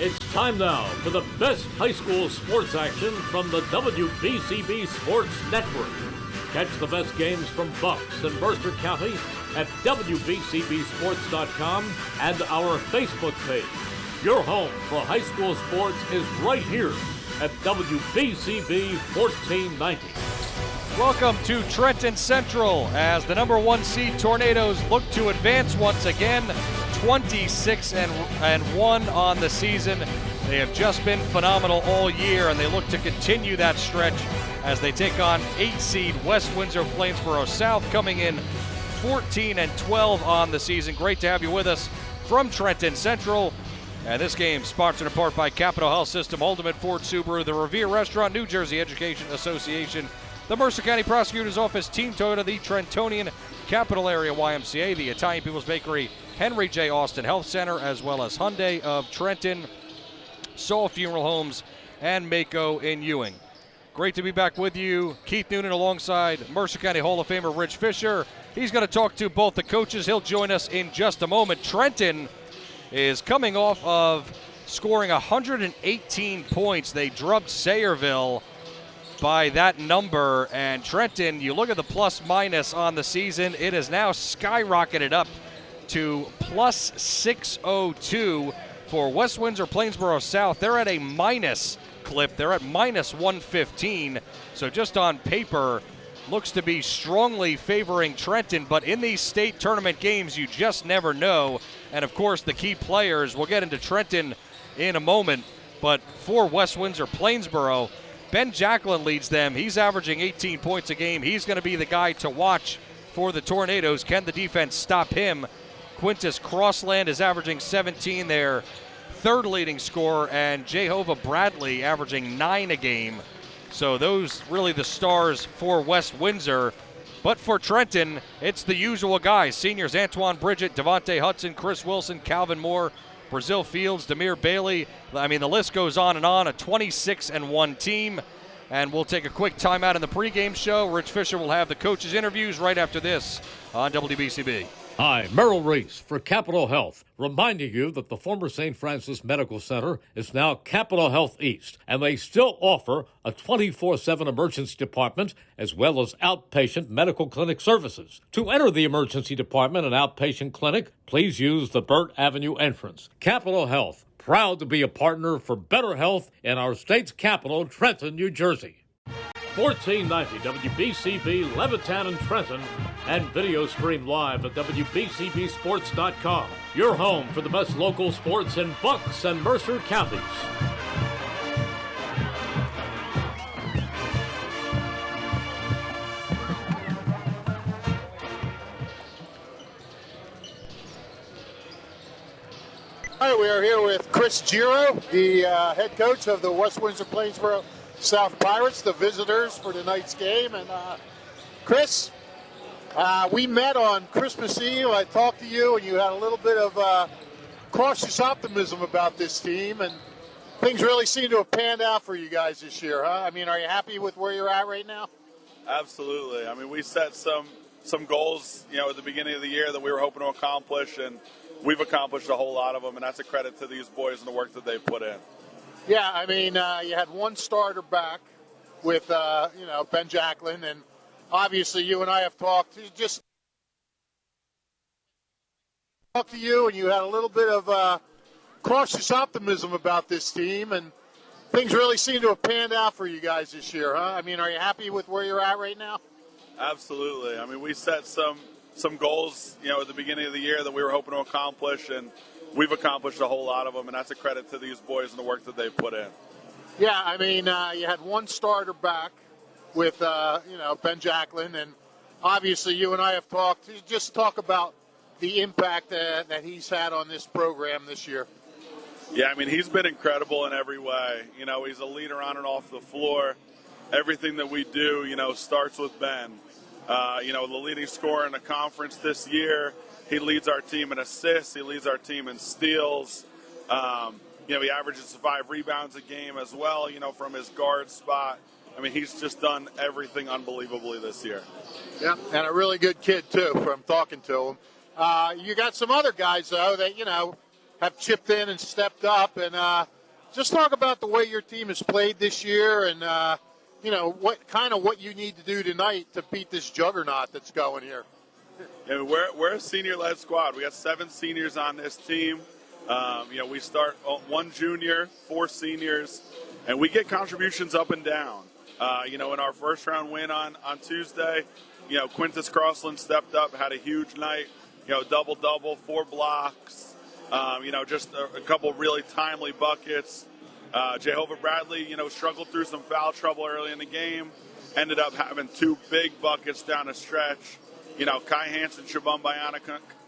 It's time now for the best high school sports action from the WBCB Sports Network. Catch the best games from Bucks and Mercer County at WBCBsports.com and our Facebook page. Your home for high school sports is right here at WBCB 1490. Welcome to Trenton Central as the number 1 seed Tornadoes look to advance once again. 26-1 on the season. They have just been phenomenal all year, and they look to continue that stretch as they take on 8 seed West Windsor-Plainsboro South, coming in 14-12 on the season. Great to have you with us from Trenton Central. And this game sponsored in part by Capital Health System, Ultimate Ford Subaru, the Revere Restaurant, New Jersey Education Association, the Mercer County Prosecutor's Office, Team Toyota, the Trentonian Capital Area YMCA, the Italian People's Bakery, Henry J. Austin Health Center, as well as Hyundai of Trenton, Saul Funeral Homes, and Mako in Ewing. Great to be back with you. Keith Noonan alongside Mercer County Hall of Famer Rich Fisher. He's going to talk to both the coaches. He'll join us in just a moment. Trenton is coming off of scoring 118 points. They drubbed Sayreville by that number, and Trenton, you look at the plus minus on the season, it has now skyrocketed up to plus 602 for West Windsor-Plainsboro South. They're at a minus clip. They're at minus 115, so just on paper looks to be strongly favoring Trenton, but in these state tournament games you just never know. And of course the key players, we'll get into Trenton in a moment, but for West Windsor-Plainsboro, Ben Jacklin leads them. He's averaging 18 points a game. He's going to be the guy to watch for the Tornadoes. Can the defense stop him? Quintus Crossland is averaging 17 there, third leading scorer, and Jehovah Bradley averaging 9 a game. So those really the stars for West Windsor. But for Trenton, it's the usual guys. Seniors Antoine Bridget, Devontae Hudson, Chris Wilson, Calvin Moore, Brazil Fields, Demir Bailey. I mean, the list goes on and on. A 26-1 team. And we'll take a quick timeout in the pregame show. Rich Fisher will have the coaches' interviews right after this on WBCB. Hi, Merrill Reese for Capital Health, reminding you that the former St. Francis Medical Center is now Capital Health East, and they still offer a 24/7 emergency department as well as outpatient medical clinic services. To enter the emergency department and outpatient clinic, please use the Burt Avenue entrance. Capital Health, proud to be a partner for better health in our state's capital, Trenton, New Jersey. 1490 WBCB, Levittown and Trenton, and video stream live at WBCBsports.com. Your home for the best local sports in Bucks and Mercer counties. Hi, we are here with Chris Giro, the head coach of the West Windsor-Plainsboro South Pirates, the visitors for tonight's game. And Chris, we met on Christmas Eve. I talked to you, and you had a little bit of cautious optimism about this team, and things really seem to have panned out for you guys this year, huh? I mean, are you happy with where you're at right now? Absolutely. I mean, we set some goals, at the beginning of the year that we were hoping to accomplish, and we've accomplished a whole lot of them, and that's a credit to these boys and the work that they've put in. Yeah, I mean, you had one starter back with, Ben Jacklin, and obviously you and I have talked. Just talked to you, and you had a little bit of cautious optimism about this team, and things really seem to have panned out for you guys this year, huh? I mean, are you happy with where you're at right now? Absolutely. I mean, we set some goals, at the beginning of the year that we were hoping to accomplish, and we've accomplished a whole lot of them, and that's a credit to these boys and the work that they've put in. Yeah, I mean, you had one starter back with, Ben Jacklin, and obviously you and I have talked. Just talk about the impact that he's had on this program this year. Yeah, I mean, he's been incredible in every way. He's a leader on and off the floor. Everything that we do, starts with Ben. The leading scorer in the conference this year. He leads our team in assists. He leads our team in steals. He averages 5 rebounds a game as well, from his guard spot. I mean, he's just done everything unbelievably this year. Yeah, and a really good kid, too, from talking to him. You got some other guys, though, that, have chipped in and stepped up. And just talk about the way your team has played this year and, what you need to do tonight to beat this juggernaut that's going here. Yeah, we're a senior-led squad. We got 7 seniors on this team. We start 1 junior, 4 seniors, and we get contributions up and down. In our first-round win on Tuesday, Quintus Crossland stepped up, had a huge night, double-double, 4 blocks, just a couple really timely buckets. Jehovah Bradley, struggled through some foul trouble early in the game, ended up having 2 big buckets down the stretch. Kai Hansen, Shabam Bayana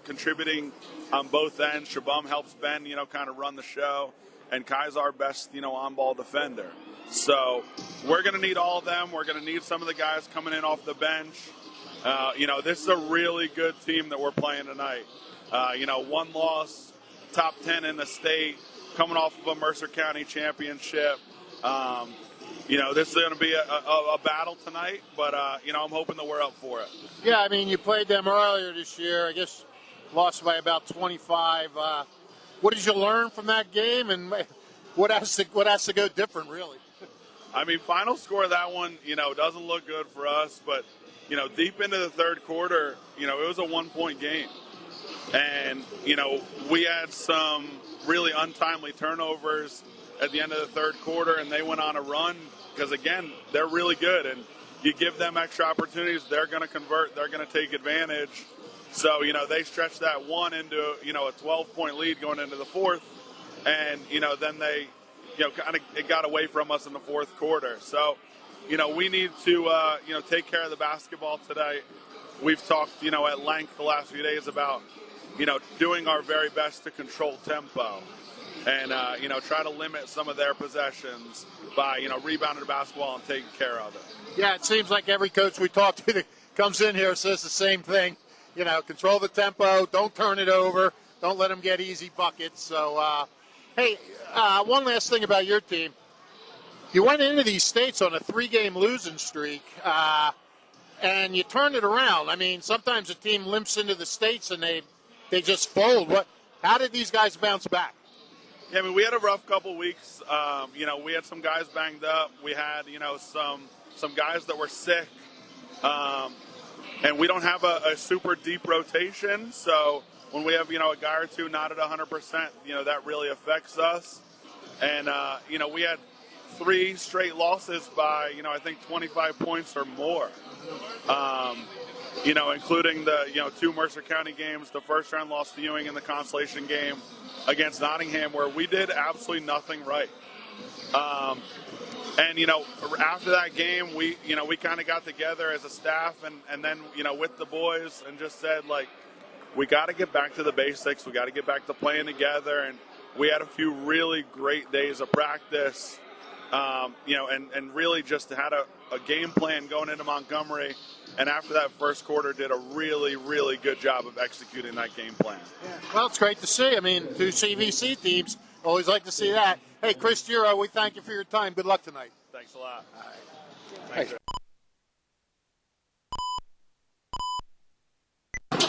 contributing on both ends. Shabam helps Ben, kind of run the show. And Kai's our best, on-ball defender. So we're going to need all of them. We're going to need some of the guys coming in off the bench. This is a really good team that we're playing tonight. 1 loss, top 10 in the state, coming off of a Mercer County championship. This is going to be a battle tonight, but, I'm hoping that we're up for it. Yeah, I mean, you played them earlier this year. I guess lost by about 25. What did you learn from that game, and what has to go different, really? I mean, final score of that one, doesn't look good for us, but, deep into the third quarter, it was a 1-point game. And, we had some really untimely turnovers at the end of the third quarter, and they went on a run because, again, they're really good. And you give them extra opportunities, they're going to convert, they're going to take advantage. So, they stretched that one into, a 12-point lead going into the fourth. And, then they, it got away from us in the fourth quarter. So, we need to, take care of the basketball today. We've talked, at length the last few days about, doing our very best to control tempo. And, try to limit some of their possessions by, rebounding the basketball and taking care of it. Yeah, it seems like every coach we talk to that comes in here says the same thing. Control the tempo, don't turn it over, don't let them get easy buckets. So, one last thing about your team. You went into these states on a 3-game losing streak, and you turned it around. I mean, sometimes a team limps into the states and they just fold. How did these guys bounce back? Yeah, I mean, we had a rough couple weeks. We had some guys banged up. We had, some guys that were sick. And we don't have a super deep rotation. So when we have, a guy or two not at 100%, that really affects us. And, we had 3 straight losses by, I think 25 points or more. Including the, 2 Mercer County games, the first-round loss to Ewing in the consolation game against Nottingham, where we did absolutely nothing right. And, after that game, we kind of got together as a staff and then, with the boys and just said, we got to get back to the basics. We got to get back to playing together. And we had a few really great days of practice, and really just had a game plan going into Montgomery. And after that first quarter, did a really, really good job of executing that game plan. Yeah. Well, it's great to see. I mean, 2 CVC teams, always like to see that. Hey, Chris Giro, we thank you for your time. Good luck tonight. Thanks a lot. All right. Thanks.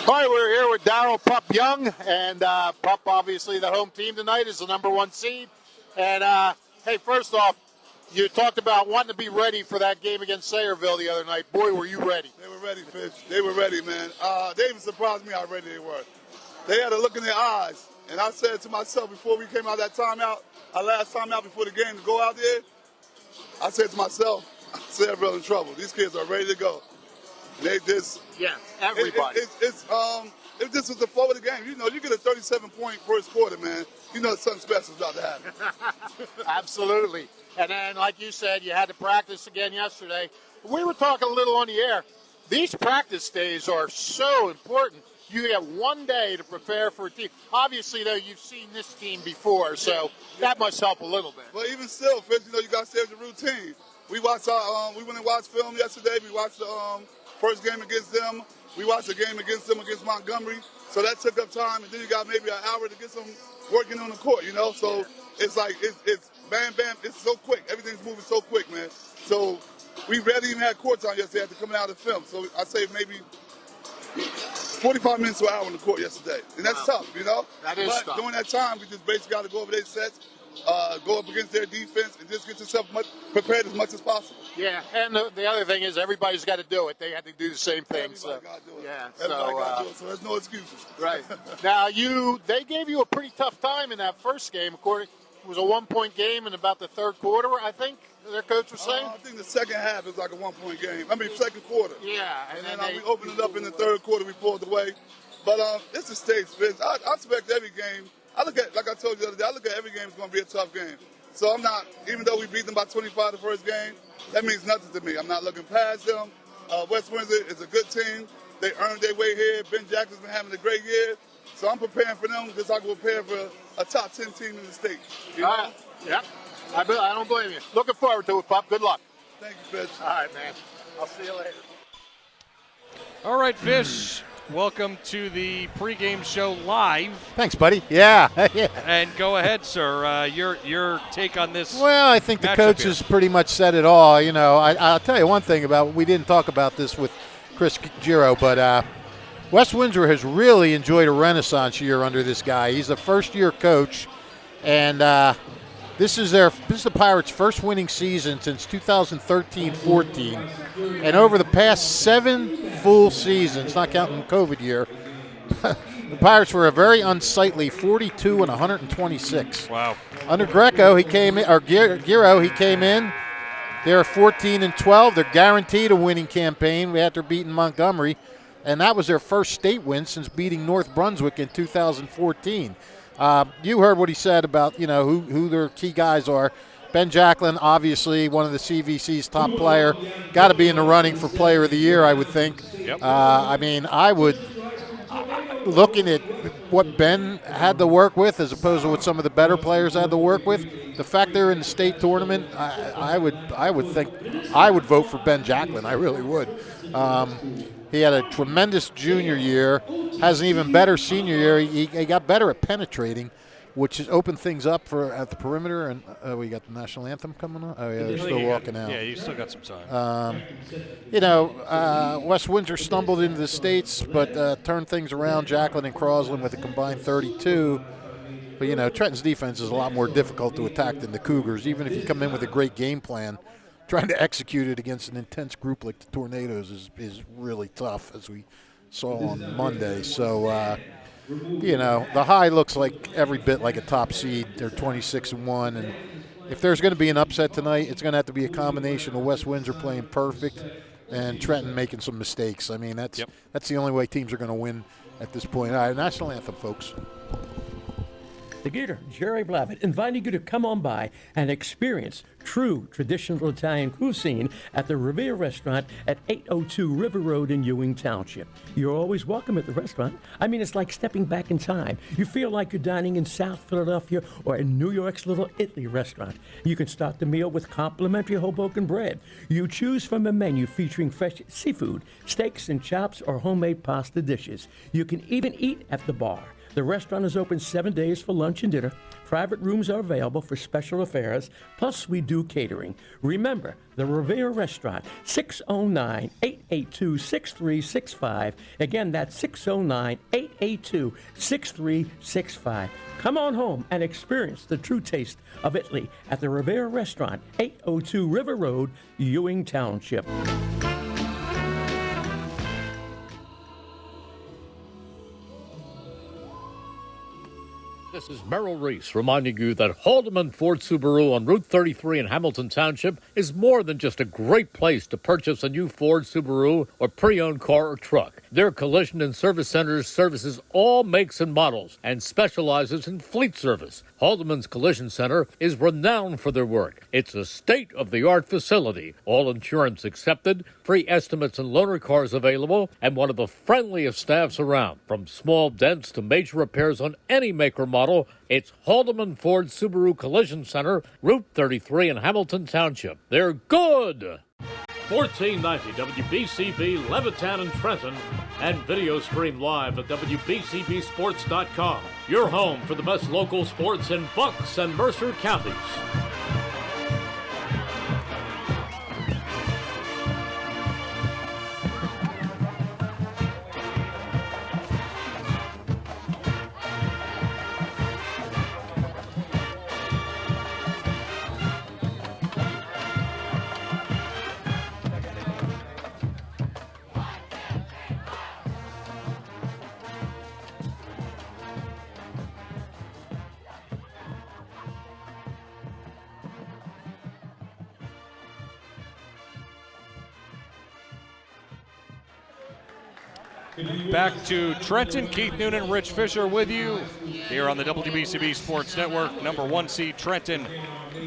All right, we're here with Darryl Pup Young, and Pup, obviously, the home team tonight is the #1 seed. And, hey, first off, you talked about wanting to be ready for that game against Sayreville the other night. Boy, were you ready. They were ready, Fitch. They were ready, man. They even surprised me how ready they were. They had a look in their eyes. And I said to myself before we came out of that timeout, our last timeout before the game to go out there, I said to myself, Sayreville in trouble. These kids are ready to go. They just... Yeah, everybody. It just was the flow of the game. You get a 37-point first quarter, man. Something special is about to happen. Absolutely. And then, like you said, you had to practice again yesterday. We were talking a little on the air. These practice days are so important. You get 1 day to prepare for a team. Obviously, though, you've seen this team before, so that must help a little bit. But even still, Fitz, you got to stay with the routine. We watched we went and watched film yesterday. We watched the first game against them. We watched the game against them against Montgomery. So that took up time, and then you got maybe an hour to get some working on the court, So it's like it's bam, bam. It's so quick. Everything's moving so quick, man. So we barely even had court time yesterday after coming out of the film. So I say maybe 45 minutes to an hour on the court yesterday. And that's tough, you know? That is but tough. During that time, we just basically got to go over their sets, go up against their defense, and just get yourself prepared as much as possible. Yeah, and the other thing is everybody's got to do it. They had to do the same thing. Everybody got to do it. Yeah, Everybody got to do it, so there's no excuses. Right. Now, they gave you a pretty tough time in that first game. According, it was a 1-point game in about the third quarter, I think their coach was saying. I think the second half is like a 1-point game. I mean, second quarter. Yeah. And then we opened it up in the third quarter. We pulled away. But it's the state's business. I expect every game. Like I told you the other day, I look at every game as going to be a tough game. So I'm not, even though we beat them by 25 the first game, that means nothing to me. I'm not looking past them. West Windsor is a good team. They earned their way here. Ben Jackson's been having a great year. So I'm preparing for them just like I prepare for a top 10 team in the state. You know? Yeah. I don't blame you. Looking forward to it, Pop. Good luck. Thank you, Fish. All right, man. I'll see you later. All right, Fish. Welcome to the pregame show live. Thanks, buddy. Yeah. And go ahead, sir. Your take on this. Well, I think the coach has pretty much said it all. You know, I'll tell you one thing we didn't talk about this with Chris Giro, but West Windsor has really enjoyed a renaissance year under this guy. He's a first-year coach, and this is the Pirates' first winning season since 2013-14. And over the past 7 full seasons, not counting the COVID year, the Pirates were a very unsightly 42-126. Wow. Under Giro, he came in. They're 14-12. They're guaranteed a winning campaign after beating Montgomery, and that was their first state win since beating North Brunswick in 2014. You heard what he said about, you know, who their key guys are. Ben Jacklin, obviously one of the CVC's top player, got to be in the running for Player of the Year, I would think. Yep. I mean, I would, looking at what Ben had to work with as opposed to what some of the better players had to work with, the fact they're in the state tournament, I would think I would vote for Ben Jacklin. I really would. He had a tremendous junior year, has an even better senior year. He got better at penetrating, which has opened things up at the perimeter. And we got the national anthem coming on. Oh, yeah, they're still walking out. Yeah, you still got some time. You know, West Windsor stumbled into the States, but turned things around. Jacklin and Crosland with a combined 32. But, you know, Trenton's defense is a lot more difficult to attack than the Cougars. Even if you come in with a great game plan, trying to execute it against an intense group like the Tornadoes is really tough, as we saw on Monday. So, you know, the High looks like every bit like a top seed. They're 26-1, and if there's going to be an upset tonight, it's going to have to be a combination of West Windsor playing perfect and Trenton making some mistakes. I mean, that's the only way teams are going to win at this point. All right, national anthem, folks. The Gator, Jerry Blavitt, inviting you to come on by and experience true traditional Italian cuisine at the Revere Restaurant at 802 River Road in Ewing Township. You're always welcome at the restaurant. I mean, it's like stepping back in time. You feel like you're dining in South Philadelphia or in New York's Little Italy restaurant. You can start the meal with complimentary Hoboken bread. You choose from a menu featuring fresh seafood, steaks and chops, or homemade pasta dishes. You can even eat at the bar. The restaurant is open 7 days for lunch and dinner. Private rooms are available for special affairs, plus we do catering. Remember, the Revere Restaurant, 609-882-6365. Again, that's 609-882-6365. Come on home and experience the true taste of Italy at the Revere Restaurant, 802 River Road, Ewing Township. This is Merrill Reese reminding you that Haldeman Ford Subaru on Route 33 in Hamilton Township is more than just a great place to purchase a new Ford Subaru or pre-owned car or truck. Their collision and service centers services all makes and models and specializes in fleet service. Haldeman's Collision Center is renowned for their work. It's a state-of-the-art facility, all insurance accepted, free estimates and loaner cars available, and one of the friendliest staffs around. From small dents to major repairs on any make or model, it's Haldeman Ford Subaru Collision Center, Route 33 in Hamilton Township. They're good! 1490 WBCB Levittown and Trenton, and video stream live at WBCBsports.com. Your home for the best local sports in Bucks and Mercer counties. Back to Trenton. Keith Noonan, Rich Fisher with you here on the WBCB Sports Network. Number 1 seed Trenton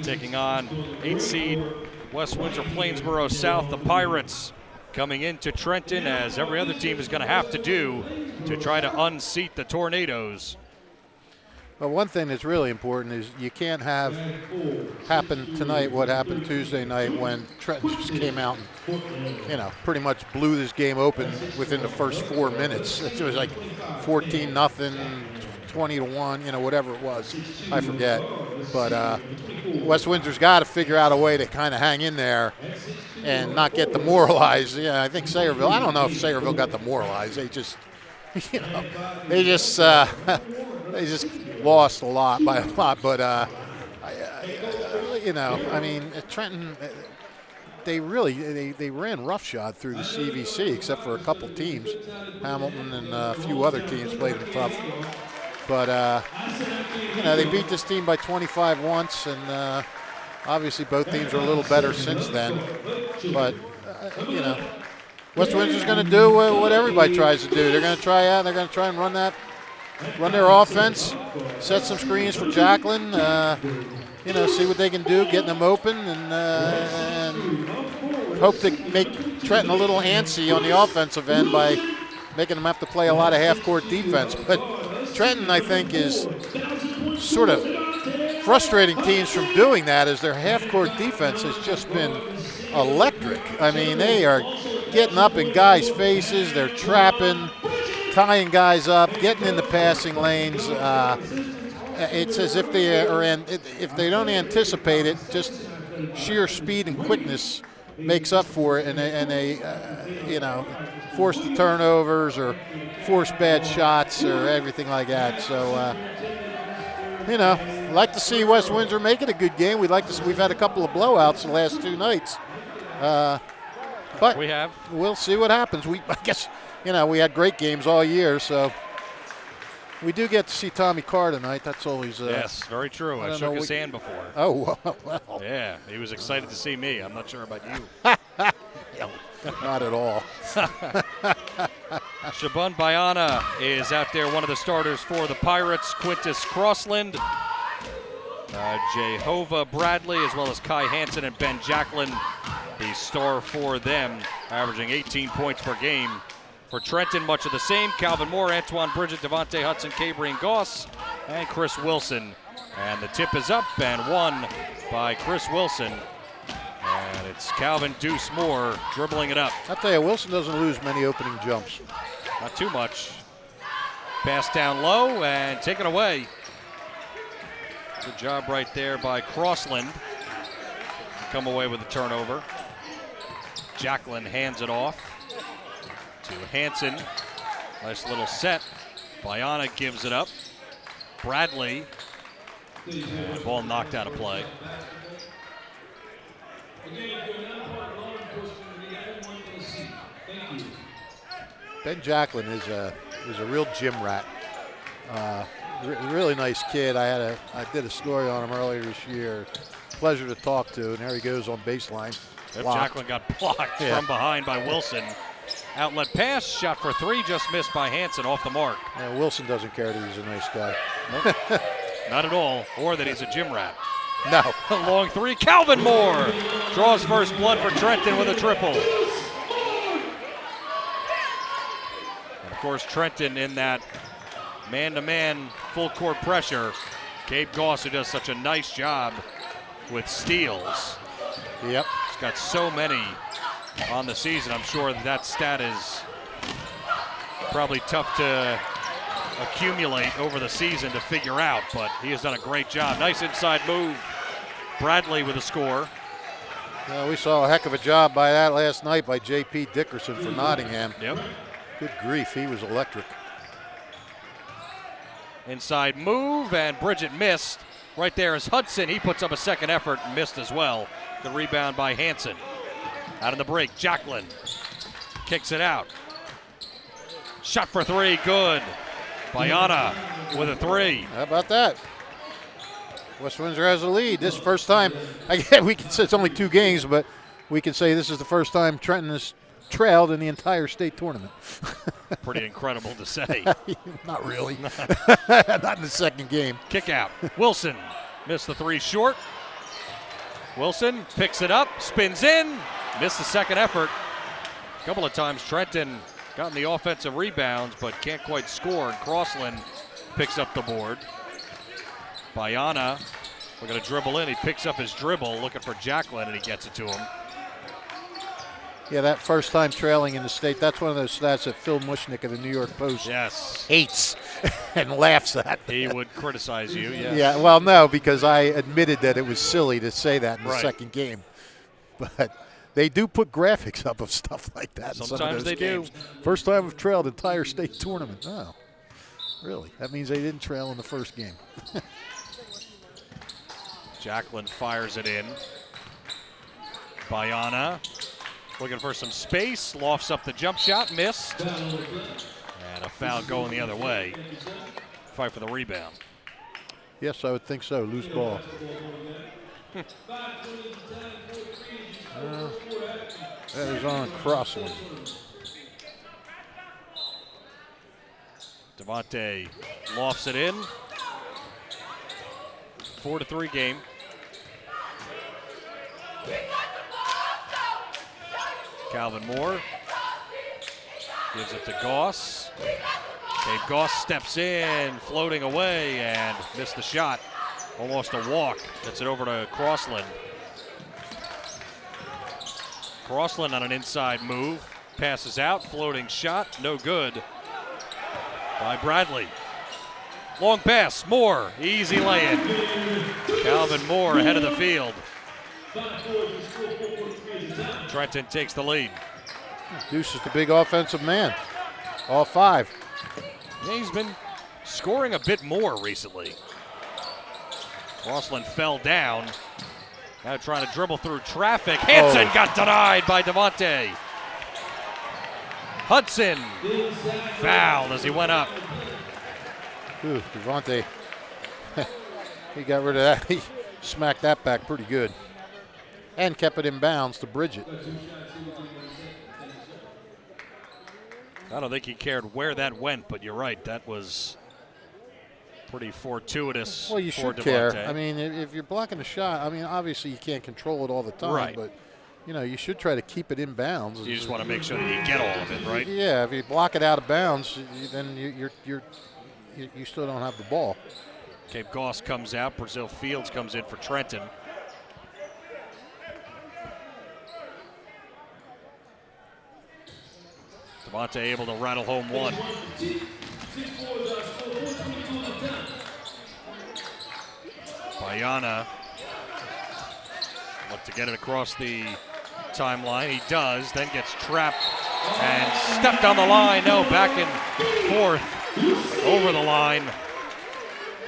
taking on 8 seed West Windsor-Plainsboro South, the Pirates, coming into Trenton as every other team is going to have to do to try to unseat the Tornadoes. Well, one thing that's really important is you can't have happen tonight what happened Tuesday night when Trenton just came out and, pretty much blew this game open within the first 4 minutes. It was like 14-0, 20-1, whatever it was. I forget. But West Windsor's got to figure out a way to kind of hang in there and not get demoralized. Yeah, I think Sayreville, I don't know if Sayreville got demoralized. They just, they just lost by a lot. But, Trenton, they ran roughshod through the CVC except for a couple teams. Hamilton and a few other teams played them tough. But, they beat this team by 25 once, and obviously both teams are a little better since then. But, West Windsor's going to do what everybody tries to do. They're going to try out. They're going to try and run their offense, set some screens for Jacqueline, see what they can do, getting them open, and hope to make Trenton a little antsy on the offensive end by making them have to play a lot of half-court defense. But Trenton, I think, is sort of frustrating teams from doing that, as their half-court defense has just been electric. I mean, they are getting up in guys' faces, they're trapping, tying guys up, getting in the passing lanes. It's as if they are, if they don't anticipate it, just sheer speed and quickness makes up for it, and they force the turnovers or force bad shots or everything like that. So, like to see West Windsor make it a good game. We've had a couple of blowouts the last 2 nights. But we'll see what happens. I guess, we had great games all year, so we do get to see Tommy Carr tonight. That's always yes, very true. I shook his hand before. Oh, well. Yeah, he was excited to see me. I'm not sure about you. Not at all. Shabun Bayana is out there, one of the starters for the Pirates. Quintus Crossland, Jehovah Bradley, as well as Kai Hansen and Ben Jacqueline, the star for them, averaging 18 points per game. For Trenton, much of the same. Calvin Moore, Antoine Bridget, Devontae Hudson, Cabrian Goss, and Chris Wilson. And the tip is up and won by Chris Wilson. And it's Calvin Deuce Moore dribbling it up. I'll tell you, Wilson doesn't lose many opening jumps. Not too much. Pass down low and taken away. Good job right there by Crossland. Come away with a turnover. Jacqueline hands it off to Hansen. Nice little set. Bayana gives it up. Bradley. And ball knocked out of play. Ben Jacqueline is a real gym rat. Really nice kid. I did a story on him earlier this year. Pleasure to talk to, and there he goes on baseline. Jacqueline got blocked from behind by Wilson. Outlet pass, shot for 3, just missed by Hansen, off the mark. Yeah, Wilson doesn't care that he's a nice guy. Nope. Not at all, or that he's a gym rat. No. A long 3, Calvin Moore draws first blood for Trenton with a triple. And of course, Trenton in that man-to-man full court pressure. Gabe Goss, who does such a nice job with steals. Yep. He's got so many on the season. I'm sure that stat is probably tough to accumulate over the season to figure out, but he has done a great job. Nice inside move. Bradley with a score. We saw a heck of a job by that last night by J.P. Dickerson for Nottingham. Yep. Good grief, he was electric. Inside move, and Bridget missed. Right there is Hudson. He puts up a second effort and missed as well. The rebound by Hansen. Out of the break, Jacqueline kicks it out. Shot for 3, good. Bayana with a 3. How about that? West Windsor has a lead. This first time, again, we can say it's only 2 games, but we can say this is the first time Trenton has trailed in the entire state tournament. Pretty incredible to say. Not really. Not in the second game. Kick out. Wilson missed the three short. Wilson picks it up, spins in, missed the second effort. A couple of times Trenton got in the offensive rebounds, but can't quite score, and Crossland picks up the board. Bayana, we're going to dribble in. He picks up his dribble, looking for Jacklin, and he gets it to him. Yeah, that first time trailing in the state, that's one of those stats that Phil Mushnick of the New York Post hates and laughs at. He would criticize you, yes. Yeah, well, no, because I admitted that it was silly to say that in the second game. But they do put graphics up of stuff like that. Sometimes they do. First time we've trailed entire state tournament. Oh, really? That means they didn't trail in the first game. Jacklin fires it in. Bayana looking for some space, lofts up the jump shot, missed. And a foul going the other way. Fight for the rebound. Yes, I would think so. Loose ball. That is on Crossland. Devontae lofts it in. 4-3 game. Calvin Moore gives it to Goss. Dave Goss steps in, floating away, and missed the shot. Almost a walk. Gets it over to Crossland. Crossland on an inside move. Passes out, floating shot, no good by Bradley. Long pass, Moore, easy lay-in. Calvin Moore ahead of the field. Trenton takes the lead. Deuce is the big offensive man. All five. Yeah, he's been scoring a bit more recently. Crossland fell down. Now trying to dribble through traffic. Hansen got denied by Devontae. Hudson fouled as he went up. Ooh, Devontae, he got rid of that. He smacked that back pretty good. And kept it in bounds to Bridget. I don't think he cared where that went, but you're right. That was pretty fortuitous. Well, you for should care. Devontae. I mean, if you're blocking a shot, I mean, obviously you can't control it all the time, Right. but you know, you should try to keep it in bounds. You just want to make sure that you get all of it, right? Yeah, if you block it out of bounds, then you still don't have the ball. Cape Goss comes out. Brazil Fields comes in for Trenton. Devontae able to rattle home one. Bayana look to get it across the timeline. He does, then gets trapped and stepped on the line. No, back and forth over the line.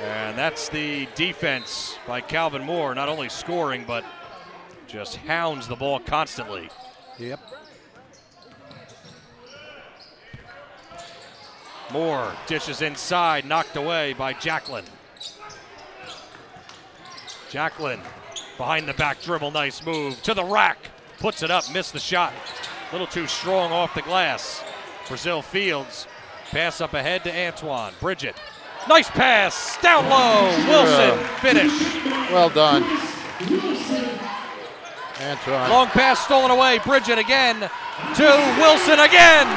And that's the defense by Calvin Moore, not only scoring, but just hounds the ball constantly. Yep. Moore dishes inside, knocked away by Jacklin. Jacklin behind the back dribble, nice move to the rack, puts it up, missed the shot. A little too strong off the glass. Brazil Fields, pass up ahead to Antoine. Bridget, nice pass, down low, Wilson, finish. Well done. Antoine. Long pass stolen away, Bridget again to Wilson again.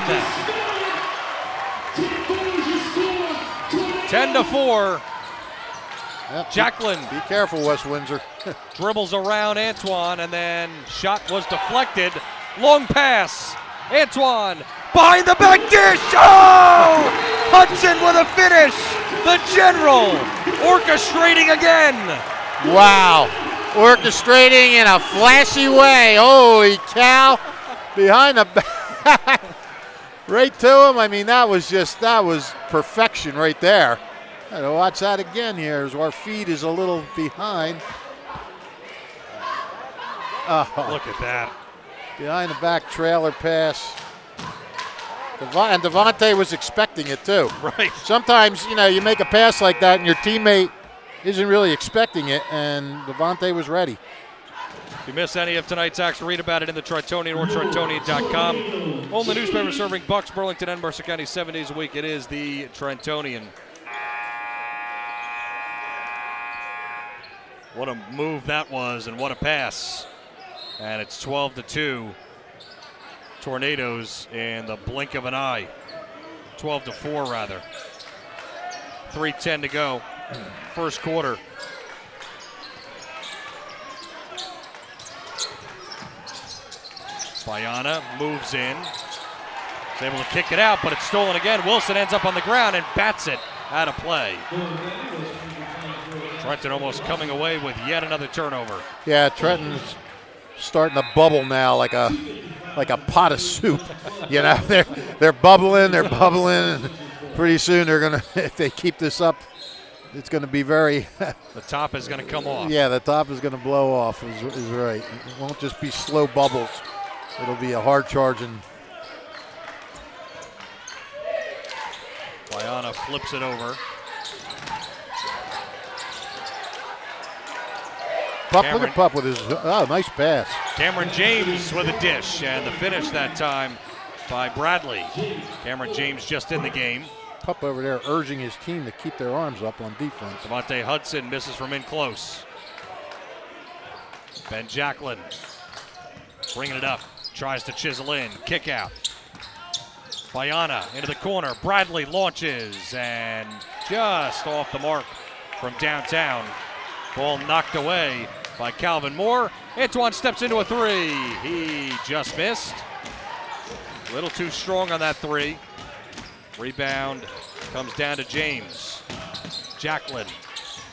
10-4. Yep. Jacklin Be careful, West Windsor. dribbles around Antoine, and then shot was deflected. Long pass. Antoine behind the back dish. Oh! Hudson with a finish. The General orchestrating again. Wow. Orchestrating in a flashy way. Holy cow. Behind the back. Right to him. I mean, that was perfection right there. I gotta watch that again here as our feed is a little behind. Oh, Look at that. behind the back trailer pass. And Devontae was expecting it too. Right. Sometimes, you know, you make a pass like that and your teammate isn't really expecting it, and Devontae was ready. If you miss any of tonight's action, read about it in the Trentonian or Trentonian.com. On the newspaper serving Bucks, Burlington, and Mercer County 7 days a week, it is the Trentonian. What a move that was, and what a pass. And it's 12-2. Tornadoes in the blink of an eye. 12-4, rather. 3:10 to go. First quarter. Bayana moves in. Is able to kick it out, but it's stolen again. Wilson ends up on the ground and bats it out of play. Trenton almost coming away with yet another turnover. Yeah, Trenton's starting to bubble now like a pot of soup. You know, they're bubbling, and pretty soon they're gonna, if they keep this up, it's gonna be very. The top is gonna come off. Yeah, the top is gonna blow off. Is right. It won't just be slow bubbles. It'll be a hard charging. Bayana flips it over. Pup, look at Pup with his, nice pass. Cameron James with a dish, and the finish that time by Bradley. Cameron James just in the game. Pup over there urging his team to keep their arms up on defense. Devontae Hudson misses from in close. Ben Jacklin bringing it up, tries to chisel in, kick out. Bayana into the corner, Bradley launches, and just off the mark from downtown. Ball knocked away by Calvin Moore. Antoine steps into a three. He just missed. A little too strong on that three. Rebound comes down to James. Jacklin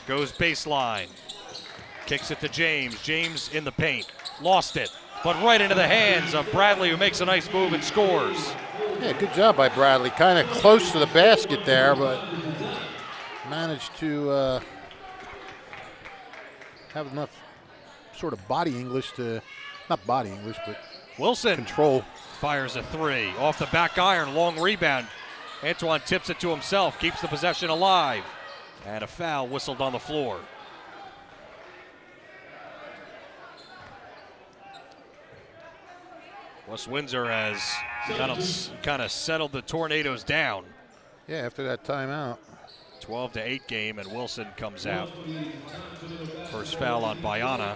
goes baseline. Kicks it to James. James in the paint. Lost it, but right into the hands of Bradley, who makes a nice move and scores. Yeah, good job by Bradley. Kind of close to the basket there, but managed to have enough sort of body English to, not body English, but Wilson control. Fires a three. Off the back iron, long rebound. Antoine tips it to himself, keeps the possession alive. And a foul whistled on the floor. West Windsor has kind of settled the Tornadoes down. Yeah, after that timeout. 12-8 game, and Wilson comes out. First foul on Bayana.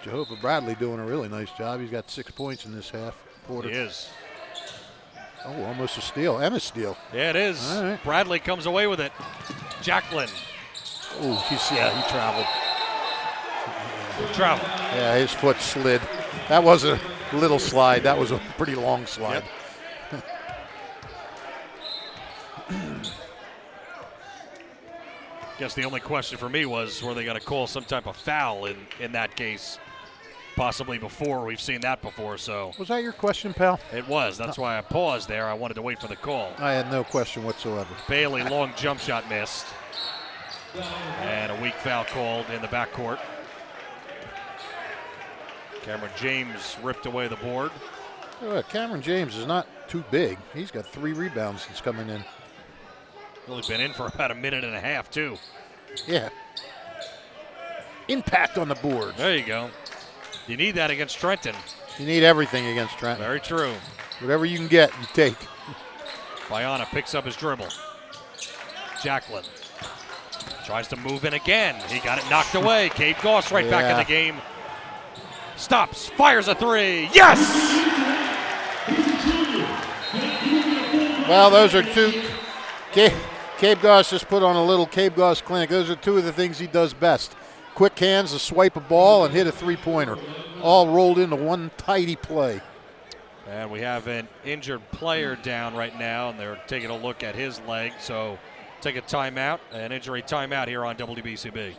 Jehovah Bradley doing a really nice job. He's got 6 points in this half quarter. He is. Oh, almost a steal. And a steal. Yeah, it is. All right. Bradley comes away with it. Jacklin. Oh, he traveled. Travel. Yeah, his foot slid. That was a little slide. That was a pretty long slide. Yep. Guess the only question for me was, were they going to call some type of foul in that case? Possibly before. We've seen that before, so. Was that your question, pal? It was. That's why I paused there. I wanted to wait for the call. I had no question whatsoever. Bailey, long jump shot missed. And a weak foul called in the backcourt. Cameron James ripped away the board. Cameron James is not too big. He's got 3 rebounds since coming in. Really been in for about a minute and a half, too. Yeah. Impact on the boards. There you go. You need that against Trenton. You need everything against Trenton. Very true. Whatever you can get, you take. Bayana picks up his dribble. Jacklin tries to move in again. He got it knocked away. Cade Goss right back in the game. Stops, fires a three. Yes! Well, those are two. Cabe Goss just put on a little Cabe Goss clinic. Those are 2 of the things he does best. Quick hands to swipe a ball and hit a 3-pointer. All rolled into one tidy play. And we have an injured player down right now, and they're taking a look at his leg. So take a timeout, an injury timeout here on WBCB.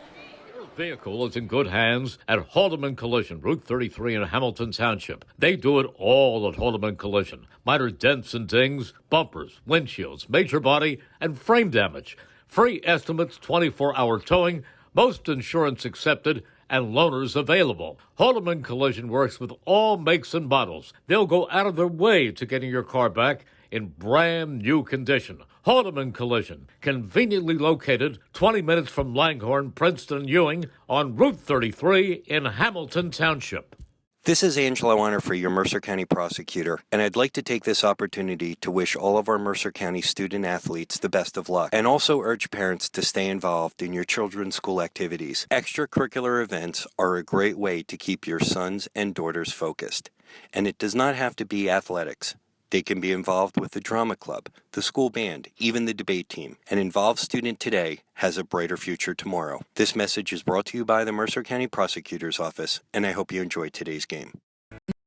Your vehicle is in good hands at Haldeman Collision, Route 33 in Hamilton Township. They do it all at Haldeman Collision. Minor dents and dings, bumpers, windshields, major body, and frame damage. Free estimates, 24-hour towing, most insurance accepted, and loaners available. Haldeman Collision works with all makes and models. They'll go out of their way to getting your car back in brand new condition. Haldeman Collision, conveniently located 20 minutes from Langhorne, Princeton, Ewing on Route 33 in Hamilton Township. This is Angelo Honor, your Mercer County prosecutor, and I'd like to take this opportunity to wish all of our Mercer County student athletes the best of luck, and also urge parents to stay involved in your children's school activities. Extracurricular events are a great way to keep your sons and daughters focused, and it does not have to be athletics. They can be involved with the drama club, the school band, even the debate team. An involved student today has a brighter future tomorrow. This message is brought to you by the Mercer County Prosecutor's Office, and I hope you enjoyed today's game.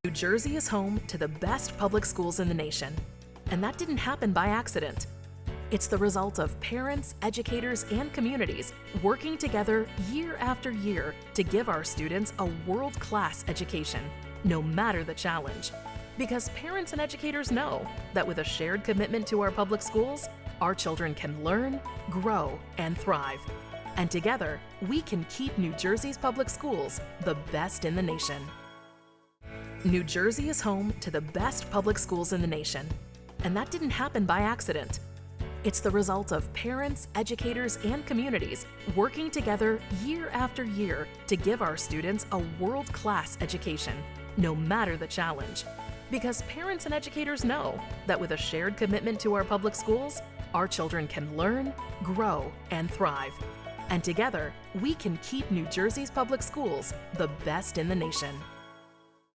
New Jersey is home to the best public schools in the nation, and that didn't happen by accident. It's the result of parents, educators, and communities working together year after year to give our students a world-class education, no matter the challenge. Because parents and educators know that with a shared commitment to our public schools, our children can learn, grow, and thrive. And together, we can keep New Jersey's public schools the best in the nation. New Jersey is home to the best public schools in the nation, and that didn't happen by accident. It's the result of parents, educators, and communities working together year after year to give our students a world-class education, no matter the challenge. Because parents and educators know that with a shared commitment to our public schools, our children can learn, grow, and thrive. And together, we can keep New Jersey's public schools the best in the nation.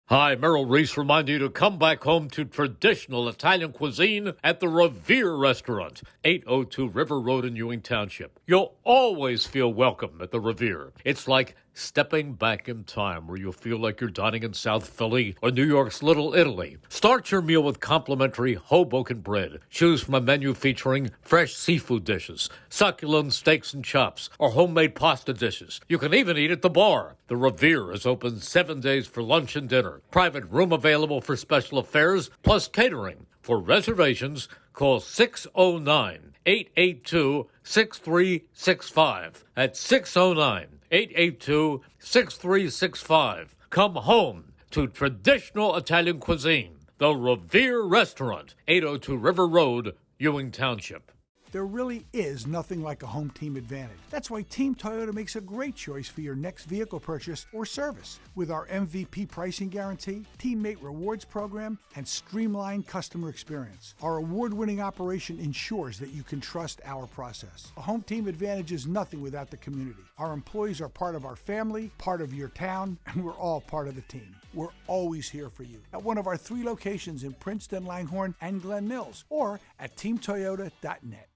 Hi, Merrill Reese reminding you to come back home to traditional Italian cuisine at the Revere Restaurant, 802 River Road in Ewing Township. You'll always feel welcome at the Revere. It's like stepping back in time where you'll feel like you're dining in South Philly or New York's Little Italy. Start your meal with complimentary Hoboken bread. Choose from a menu featuring fresh seafood dishes, succulent steaks and chops, or homemade pasta dishes. You can even eat at the bar. The Revere is open 7 days for lunch and dinner. Private room available for special affairs, plus catering. For reservations, call 609-882-6365. That's 609-882-6365. Come home to traditional Italian cuisine. The Revere Restaurant, 802 River Road, Ewing Township. There really is nothing like a home team advantage. That's why Team Toyota makes a great choice for your next vehicle purchase or service. With our MVP pricing guarantee, teammate rewards program, and streamlined customer experience, our award-winning operation ensures that you can trust our process. A home team advantage is nothing without the community. Our employees are part of our family, part of your town, and we're all part of the team. We're always here for you at one of our 3 locations in Princeton, Langhorne, and Glen Mills, or at teamtoyota.net.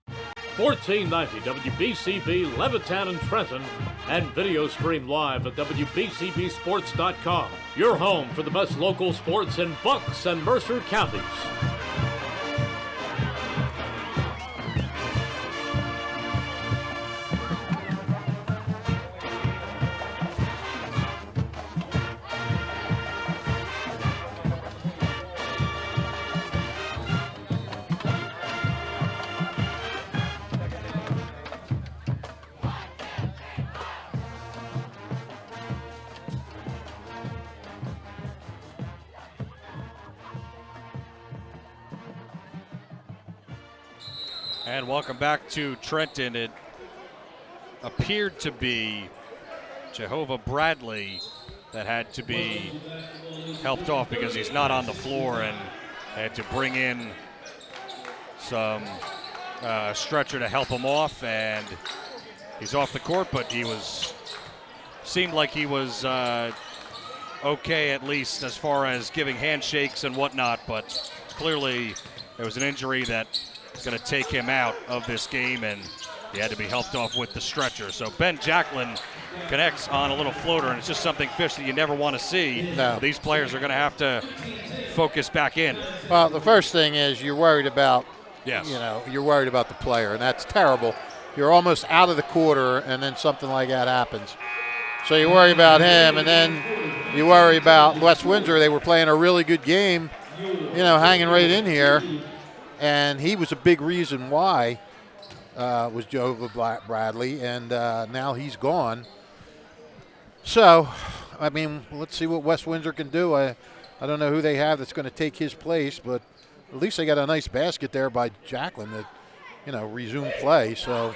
1490 WBCB Levittown and Trenton, and video stream live at WBCBsports.com. Your home for the best local sports in Bucks and Mercer counties. And welcome back to Trenton. It appeared to be Jehovah Bradley that had to be helped off because he's not on the floor, and had to bring in some stretcher to help him off, and he's off the court, but seemed like he was okay, at least as far as giving handshakes and whatnot, but clearly there was an injury that is going to take him out of this game, and he had to be helped off with the stretcher. So Ben Jacklin connects on a little floater, and it's just something, Fish, that you never want to see. No. These players are going to have to focus back in. Well, the first thing is you're worried about, Yes. you're worried about the player, and that's terrible. You're almost out of the quarter, and then something like that happens. So you worry about him, and then you worry about West Windsor. They were playing a really good game, hanging right in here, and he was a big reason why was Jehovah Bradley, and now he's gone. So, let's see what West Windsor can do. I don't know who they have that's going to take his place, but at least they got a nice basket there by Jacqueline that, resumed play. So,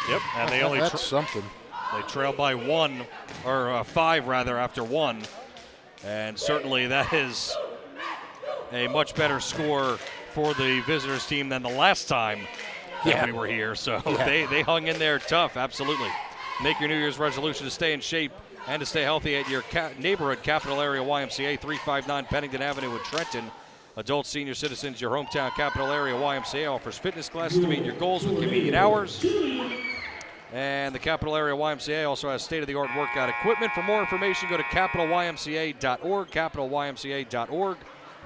yep, and they only that's something. They trail by 5 rather after 1, and certainly that is a much better score for the visitors team than the last time that we were here. So they hung in there tough, absolutely. Make your New Year's resolution to stay in shape and to stay healthy at your neighborhood Capital Area YMCA, 359 Pennington Avenue in Trenton. Adults, senior citizens, your hometown Capital Area YMCA offers fitness classes to meet your goals with convenient hours. And the Capital Area YMCA also has state-of-the-art workout equipment. For more information, go to capitalymca.org, capitalymca.org,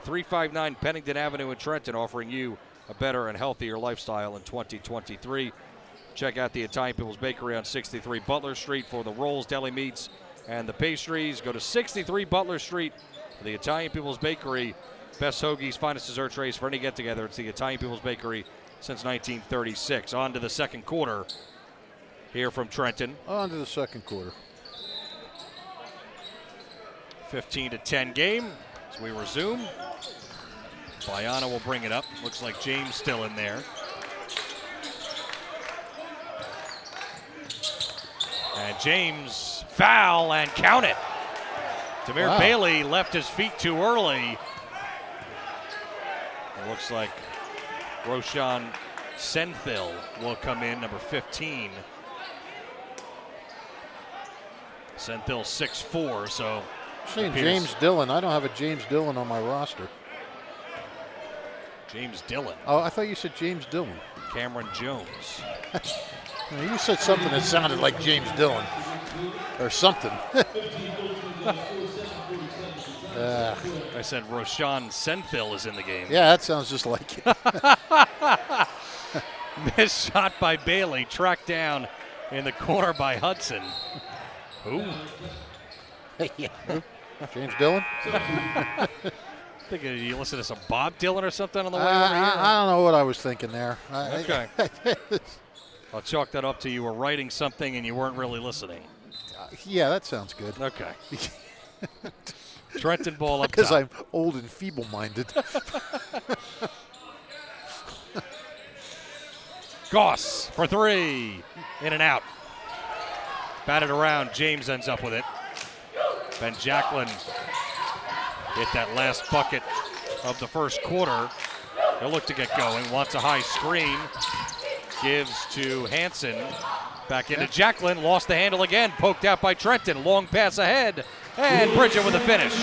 359 Pennington Avenue in Trenton, offering you a better and healthier lifestyle in 2023. Check out the Italian People's Bakery on 63 Butler Street for the rolls, deli meats, and the pastries. Go to 63 Butler Street for the Italian People's Bakery. Best hoagies, finest dessert trays for any get-together. It's the Italian People's Bakery since 1936. On to the second quarter here from Trenton. On to the second quarter. 15-10 game as we resume. Bayana will bring it up. Looks like James still in there. And James foul and count it. Demir Bailey left his feet too early. It looks like Roshan Senthil will come in, number 15. Senthil 6'4", so. Saying James Dillon. I don't have a James Dillon on my roster. James Dillon. Oh, I thought you said James Dillon. Cameron Jones. You said something that sounded like James Dillon or something. I said Roshan Senthil is in the game. Yeah, that sounds just like it. Missed shot by Bailey, tracked down in the corner by Hudson. Ooh. James Dillon? Thinking you listen to some Bob Dylan or something on the way over here? I don't know what I was thinking there. Okay. I'll chalk that up to you were writing something and you weren't really listening. Yeah, that sounds good. Okay. Trenton ball up top. Because I'm old and feeble-minded. Goss for 3. In and out. Batted around. James ends up with it. Ben Jacqueline hit that last bucket of the first quarter. He'll look to get going. Wants a high screen. Gives to Hansen. Back into Jacqueline. Lost the handle again. Poked out by Trenton. Long pass ahead. And Bridget with a finish.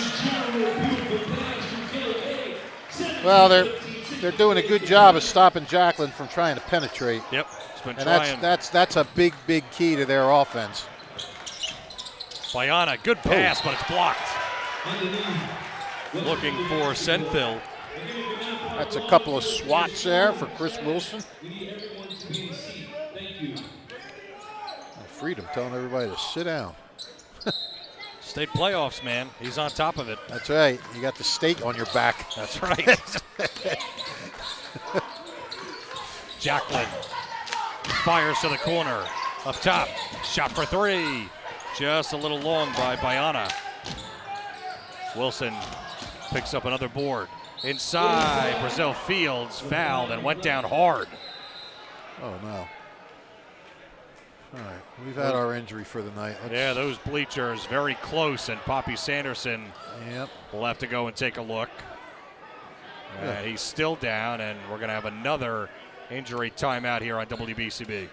Well, they're doing a good job of stopping Jacqueline from trying to penetrate. Yep. He's been and trying. That's a big key to their offense. Bayana, good pass, but it's blocked. Looking for Senthil. That's a couple of swats there for Chris Wilson. Freedom telling everybody to sit down. State playoffs, man. He's on top of it. That's right. You got the state on your back. That's right. Jacqueline fires to the corner. Up top. Shot for 3. Just a little long by Bayana. Wilson picks up another board. Inside, Brazil Fields fouled and went down hard. Oh, no. All right, we've had our injury for the night. Yeah, those bleachers very close, and Poppy Sanderson will have to go and take a look. He's still down, and we're going to have another injury timeout here on WBCB.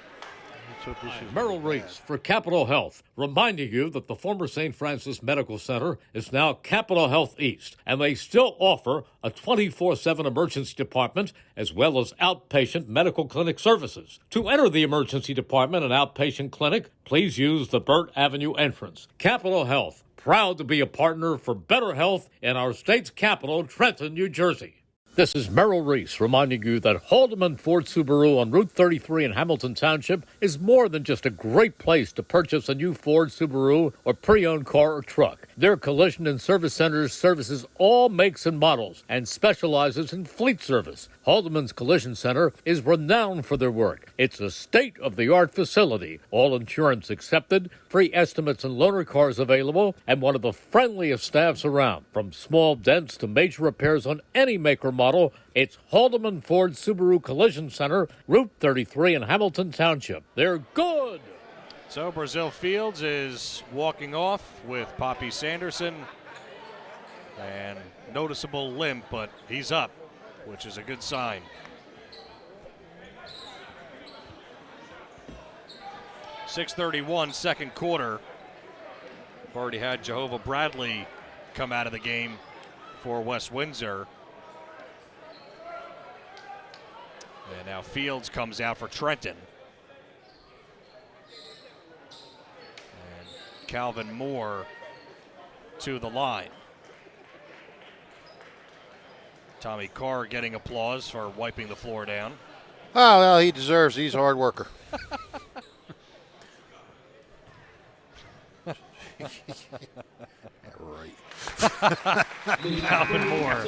Merrill Reese for Capital Health, reminding you that the former St. Francis Medical Center is now Capital Health East, and they still offer a 24/7 emergency department as well as outpatient medical clinic services. To enter the emergency department and outpatient clinic, please use the Burt Avenue entrance. Capital Health, proud to be a partner for better health in our state's capital, Trenton, New Jersey. This is Merrill Reese reminding you that Haldeman Ford Subaru on Route 33 in Hamilton Township is more than just a great place to purchase a new Ford Subaru or pre-owned car or truck. Their collision and service centers services all makes and models and specializes in fleet service. Haldeman's Collision Center is renowned for their work. It's a state-of-the-art facility, all insurance accepted, free estimates and loaner cars available, and one of the friendliest staffs around. From small dents to major repairs on any make or model, remodel, it's Haldeman Ford Subaru Collision Center, Route 33 in Hamilton Township. They're good. So Brazil Fields is walking off with Poppy Sanderson. And noticeable limp, but he's up, which is a good sign. 6:31 second quarter. We've already had Jehovah Bradley come out of the game for West Windsor. And now Fields comes out for Trenton. And Calvin Moore to the line. Tommy Carr getting applause for wiping the floor down. Oh, well, he deserves it. He's a hard worker. Right. Calvin Moore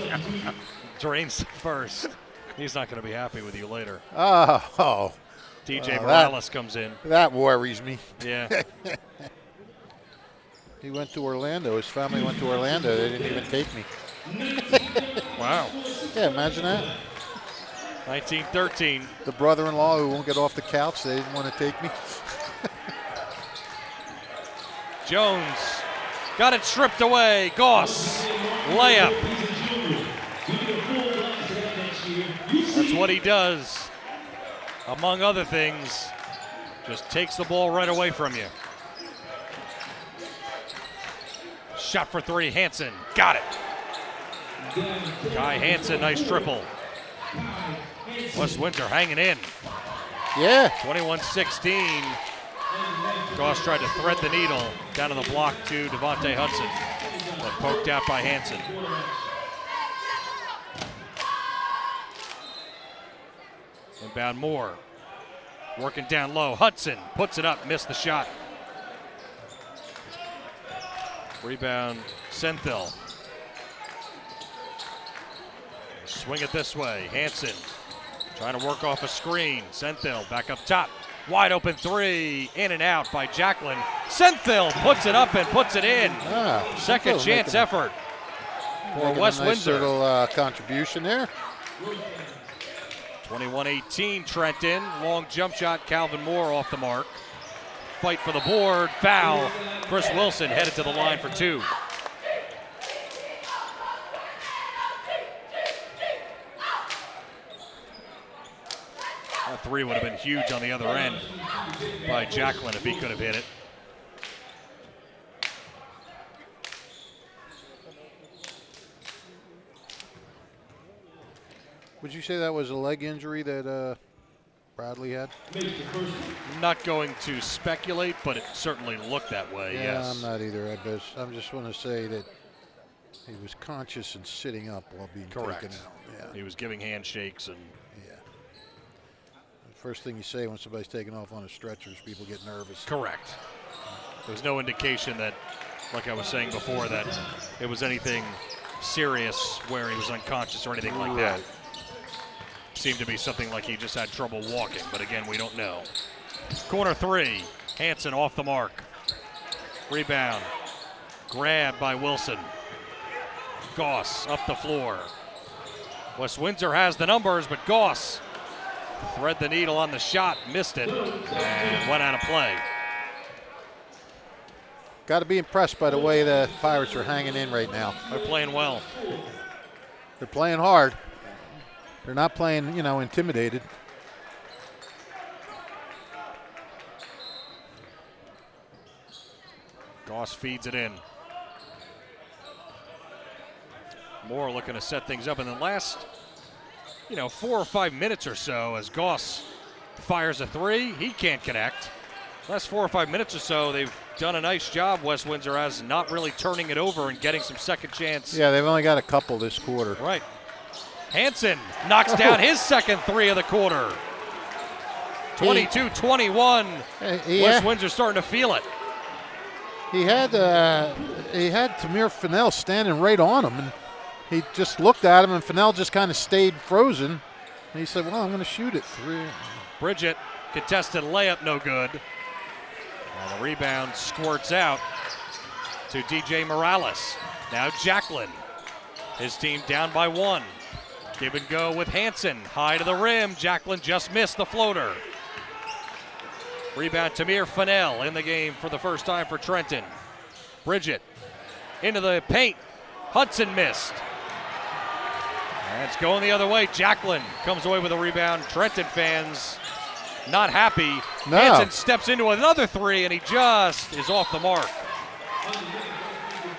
drains the first. He's not going to be happy with you later. Oh. DJ Morales comes in. That worries me. Yeah. He went to Orlando. His family went to Orlando. They didn't even take me. Wow. Yeah, imagine that. 1913. The brother-in-law who won't get off the couch, they didn't want to take me. Jones got it stripped away. Goss, layup. That's what he does. Among other things, just takes the ball right away from you. Shot for three, Hansen, got it. Kai Hansen, nice triple. West Windsor hanging in. Yeah. 21-16. Goss tried to thread the needle down to the block to Devontae Hudson, but poked out by Hansen. Inbound Moore. Working down low. Hudson puts it up, missed the shot. Rebound, Senthil. Swing it this way. Hansen trying to work off a screen. Senthil back up top. Wide open three. In and out by Jacqueline. Senthil puts it up and puts it in. Second chance effort for West Windsor. Little contribution there. 21-18 Trenton. Long jump shot. Calvin Moore off the mark. Fight for the board. Foul. Chris Wilson headed to the line for two. That three would have been huge on the other end by Jacqueline if he could have hit it. Would you say that was a leg injury that Bradley had? I'm not going to speculate, but it certainly looked that way, Yeah, yes. I'm not either. I just want to say that he was conscious and sitting up while being taken out. Yeah. He was giving handshakes and first thing you say when somebody's taken off on a stretcher is people get nervous. Correct. There was no indication that, like I was saying before, that it was anything serious where he was unconscious or anything like that. Seemed to be something like he just had trouble walking, but again, we don't know. Corner three, Hansen off the mark. Rebound, grab by Wilson. Goss up the floor. West Windsor has the numbers, but Goss thread the needle on the shot, missed it, and went out of play. Got to be impressed by the way the Pirates are hanging in right now. They're playing well. They're playing hard. They're not playing, intimidated. Goss feeds it in. Moore looking to set things up in the last 4 or 5 minutes or so as Goss fires a three. He can't connect. Last 4 or 5 minutes or so, they've done a nice job, West Windsor has, not really turning it over and getting some second chance. Yeah, they've only got a couple this quarter. Right. Hansen knocks down his second three of the quarter. 22-21. West Windsor starting to feel it. He had Tamir Fennell standing right on him, and he just looked at him, and Fennell just kind of stayed frozen. And he said, well, I'm going to shoot it. Bridget, contested layup, no good. And the rebound squirts out to DJ Morales. Now Jacqueline. His team down by one. Give and go with Hansen. High to the rim. Jacqueline just missed the floater. Rebound Tamir Fennell in the game for the first time for Trenton. Bridget into the paint. Hudson missed. And it's going the other way. Jacqueline comes away with a rebound. Trenton fans not happy. No. Hansen steps into another three, and he just is off the mark.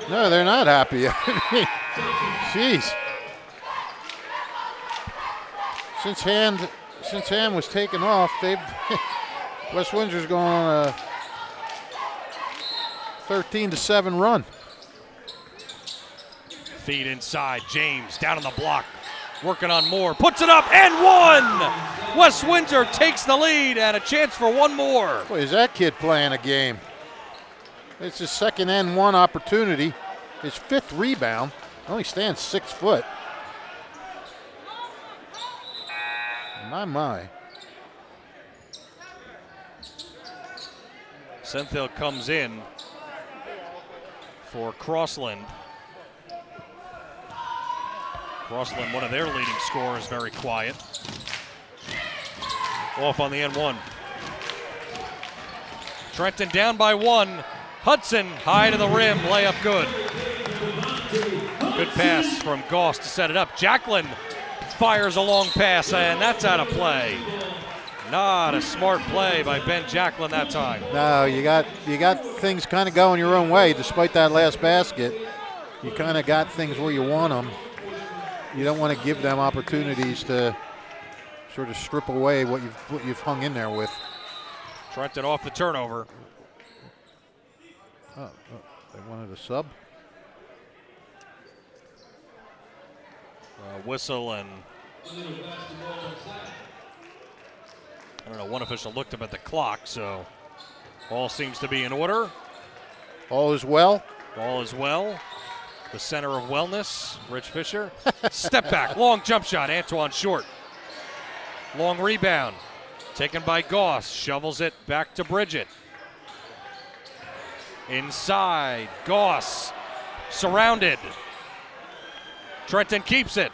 No, they're not happy. Jeez. Since hand was taken off, they've West Windsor's going on a 13-7 run. Feed inside. James down on the block. Working on more. Puts it up and one! West Windsor takes the lead and a chance for one more. Boy, is that kid playing a game. It's his second N1 opportunity. His 5th rebound. Only stands 6 foot. My. Senthil comes in for Crossland. Crossland, one of their leading scorers, very quiet. Off on the N1. Trenton down by 1. Hudson high to the rim, layup good. Good pass from Goss to set it up. Jacqueline fires a long pass, and that's out of play. Not a smart play by Ben Jacqueline that time. No, you got things kind of going your own way. Despite that last basket, you kind of got things where you want them. You don't want to give them opportunities to sort of strip away what you've hung in there with. Trenton off the turnover. Oh, they wanted a sub. Whistle and I don't know, one official looked up at the clock, so all seems to be in order. All is well. All is well. The center of wellness, Rich Fisher. Step back, long jump shot, Antoine short. Long rebound, taken by Goss, shovels it back to Bridget. Inside, Goss, surrounded. Trenton keeps it.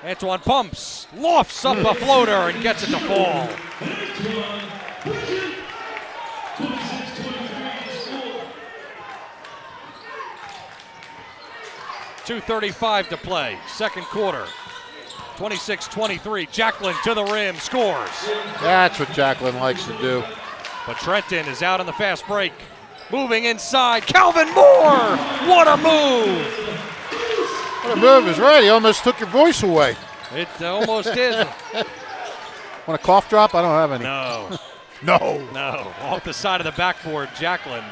Antoine pumps, lofts up a floater and gets it to fall. 2:35 to play, second quarter. 26-23, Jacqueline to the rim, scores. That's what Jacqueline likes to do. But Trenton is out on the fast break. Moving inside, Calvin Moore! What a move! What a move is right. He almost took your voice away. It almost did. Want a cough drop? I don't have any. No. No. Off the side of the backboard, Jacqueline.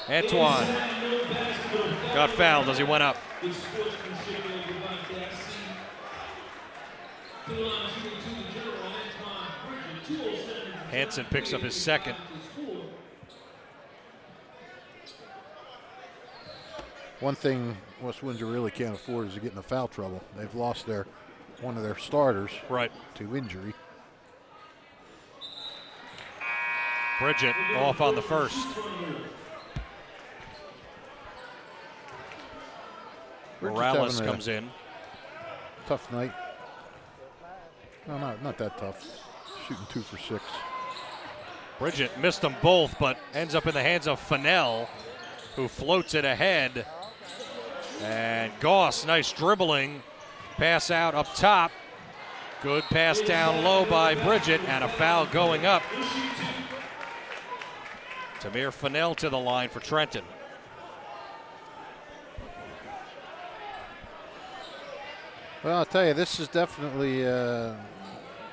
Antoine got fouled as he went up. Hansen picks up his second. One thing West Windsor really can't afford is to get into foul trouble. They've lost one of their starters to injury. Bridget off on the first. Morales comes in. Tough night. No, not that tough. Shooting 2 for 6. Bridget missed them both, but ends up in the hands of Fennell, who floats it ahead. And Goss, nice dribbling. Pass out up top. Good pass down low by Bridget, and a foul going up. Tamir Fennell to the line for Trenton. Well, I'll tell you, this is definitely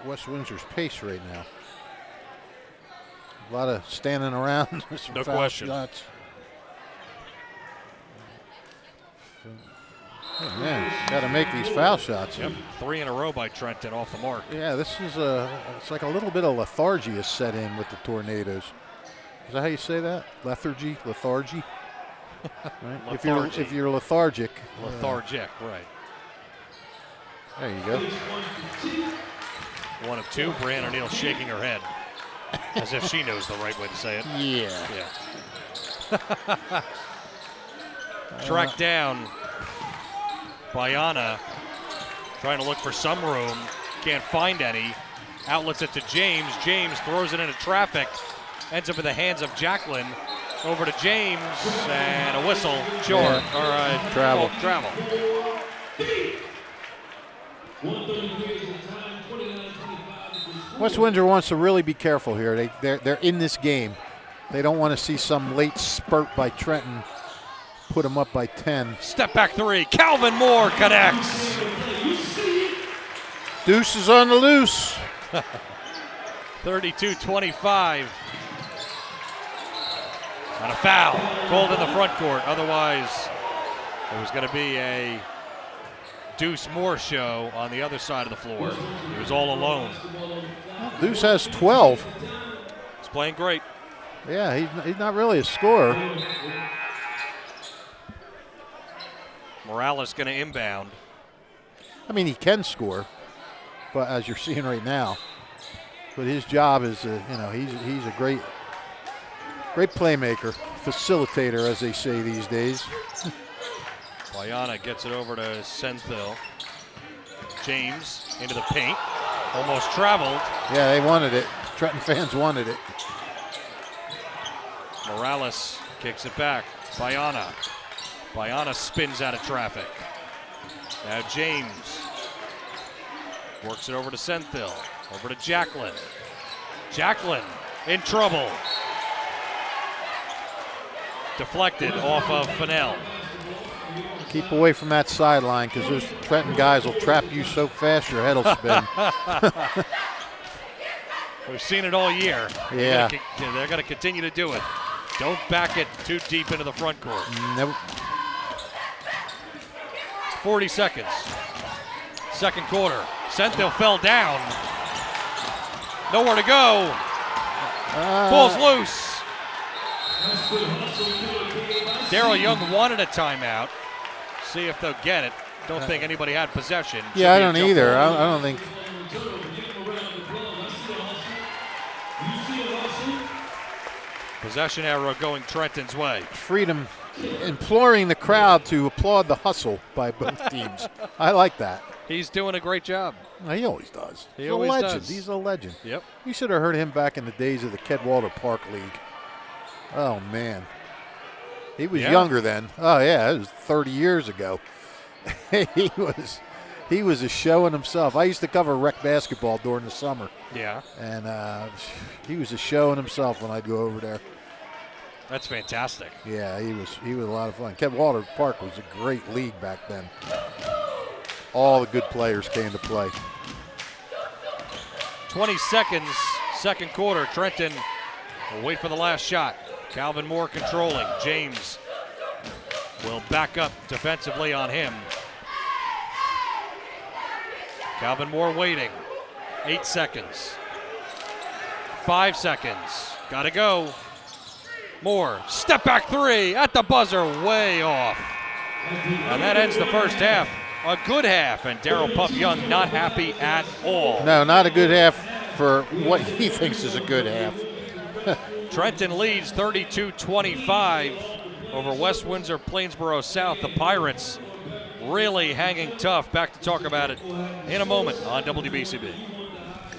West Windsor's pace right now. A lot of standing around. No question. Shots. Oh, man, got to make these foul shots. Yep, 3 in a row by Trenton off the mark. Yeah, this is it's like a little bit of lethargy has set in with the Tornadoes. Is that how you say that? Lethargy? Right? Lethargy. If you're lethargic. Lethargic, right. There you go. 1 of 2. Brianna O'Neill shaking her head as if she knows the right way to say it. Yeah. Tracked down Bayana trying to look for some room. Can't find any. Outlets it to James. James throws it into traffic. Ends up in the hands of Jacqueline. Over to James, and a whistle. Short, or travel. Travel. West Windsor wants to really be careful here. They're in this game. They don't want to see some late spurt by Trenton put them up by 10. Step back three. Calvin Moore connects. Deuce is on the loose. 32-25. And a foul called in the front court. Otherwise, it was going to be a Deuce Moore show on the other side of the floor. He was all alone. Deuce has 12. He's playing great. Yeah, he's not really a scorer. Morales going to inbound. I mean, he can score, but as you're seeing right now, but his job is, he's a great playmaker, facilitator, as they say these days. Bayana gets it over to Senthil. James into the paint, almost traveled. Yeah, they wanted it. Trenton fans wanted it. Morales kicks it back. Bayana spins out of traffic. Now James works it over to Senthil. Over to Jacqueline. Jacqueline in trouble. Deflected off of Fennell. Keep away from that sideline because those Trenton guys will trap you so fast your head will spin. We've seen it all year. Yeah. They're going to continue to do it. Don't back it too deep into the front court. Nope. 40 seconds. Second quarter. Senthil fell down. Nowhere to go. Ball's loose. Daryl Young wanted a timeout. See if they'll get it. Don't think anybody had possession. Yeah, I don't either. I don't think. Possession arrow going Trenton's way. Freedom imploring the crowd to applaud the hustle by both teams. I like that. He's doing a great job. He always does. He He's always a legend. does. He's a legend. Yep. You should have heard him back in the days of the Kedwalder Park League. Oh, man. He was younger then. Oh, yeah, it was 30 years ago. He was a show in himself. I used to cover rec basketball during the summer. Yeah. And he was a show in himself when I'd go over there. That's fantastic. Yeah, he was a lot of fun. Kedwalder Park was a great league back then. All the good players came to play. 20 seconds, second quarter. Trenton will wait for the last shot. Calvin Moore controlling. James will back up defensively on him. Calvin Moore waiting. 8 seconds. 5 seconds. Gotta go. Moore, step back three at the buzzer, way off. And that ends the first half. A good half, and Daryl Pup Young not happy at all. No, not a good half for what he thinks is a good half. Trenton leads 32-25 over West Windsor-Plainsboro South. The Pirates really hanging tough. Back to talk about it in a moment on WBCB.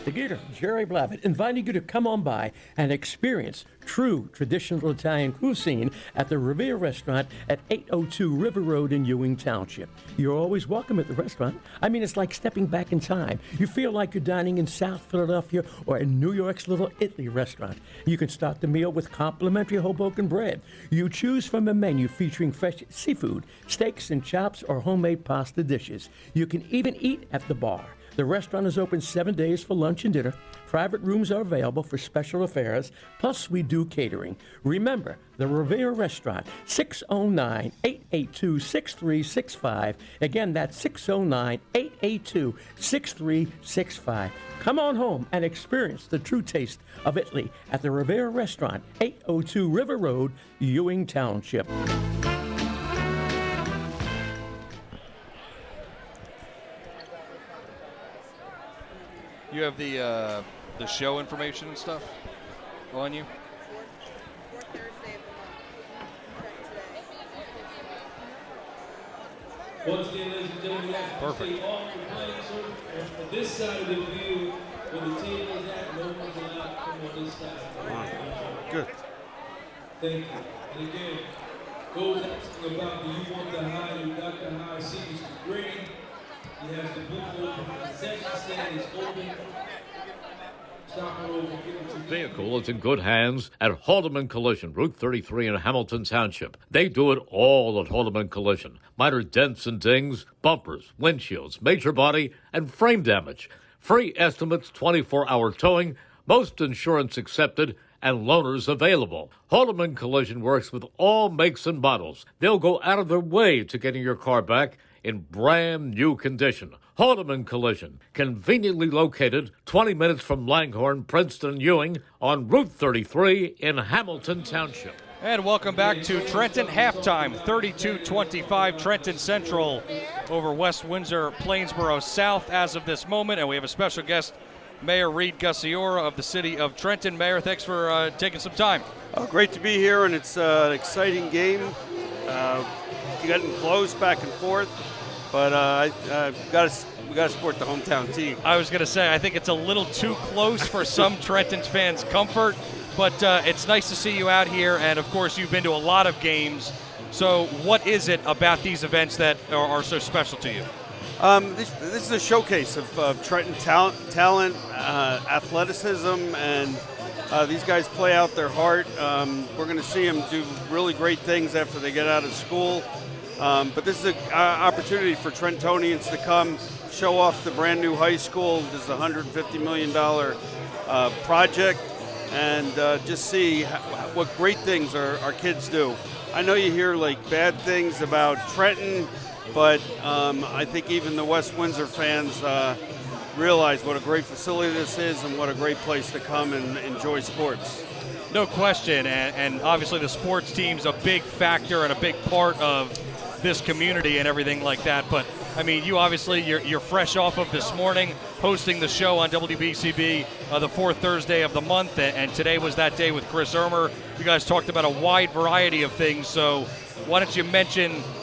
The Gator, Jerry Blavitt, inviting you to come on by and experience true traditional Italian cuisine at the Revere Restaurant at 802 River Road in Ewing Township. You're always welcome at the restaurant. I mean, it's like stepping back in time. You feel like you're dining in South Philadelphia or in New York's Little Italy restaurant. You can start the meal with complimentary Hoboken bread. You choose from a menu featuring fresh seafood, steaks and chops, or homemade pasta dishes. You can even eat at the bar. The restaurant is open 7 days for lunch and dinner. Private rooms are available for special affairs, plus we do catering. Remember, the Revere Restaurant, 609-882-6365. Again, that's 609-882-6365. Come on home and experience the true taste of Italy at the Revere Restaurant, 802 River Road, Ewing Township. You have the show information and stuff on you? Once again, ladies and gentlemen, we have to stay off the playing surface on this side of the field where the table is at. No one's allowed to come on this side. Good. Thank you. And again, those asking about do you want the high, you got the high, see Mr. Green. He has the booth open, the concession stand is open. Vehicle is in good hands at Haldeman Collision, Route 33 in Hamilton Township. They do it all at Haldeman Collision. Minor dents and dings, bumpers, windshields, major body, and frame damage. Free estimates, 24-hour towing, most insurance accepted, and loaners available. Haldeman Collision works with all makes and models. They'll go out of their way to getting your car back in brand new condition. Haldeman Collision, conveniently located 20 minutes from Langhorne, Princeton, Ewing on Route 33 in Hamilton Township. And welcome back to Trenton halftime, 32-25 Trenton Central over West Windsor-Plainsboro South as of this moment. And we have a special guest, Mayor Reed Gussiora of the city of Trenton. Mayor, thanks for taking some time. Great to be here, and it's an exciting game. Getting close back and forth, but we got to support the hometown team. I was going to say, I think it's a little too close for some Trenton fans' comfort, but it's nice to see you out here, and of course you've been to a lot of games. So what is it about these events that are so special to you? This is a showcase of Trenton talent, athleticism, and these guys play out their heart. We're going to see them do really great things after they get out of school. But this is an opportunity for Trentonians to come show off the brand new high school. This is a $150 million project, and just see what great things our kids do. I know you hear like bad things about Trenton, but I think even the West Windsor fans realize what a great facility this is and what a great place to come and enjoy sports. No question, and obviously the sports team's a big factor and a big part of this community and everything like that. But I mean, you obviously you're fresh off of this morning hosting the show on WBCB, the fourth Thursday of the month, and today was that day with Chris Ermer. You guys talked about a wide variety of things, so why don't you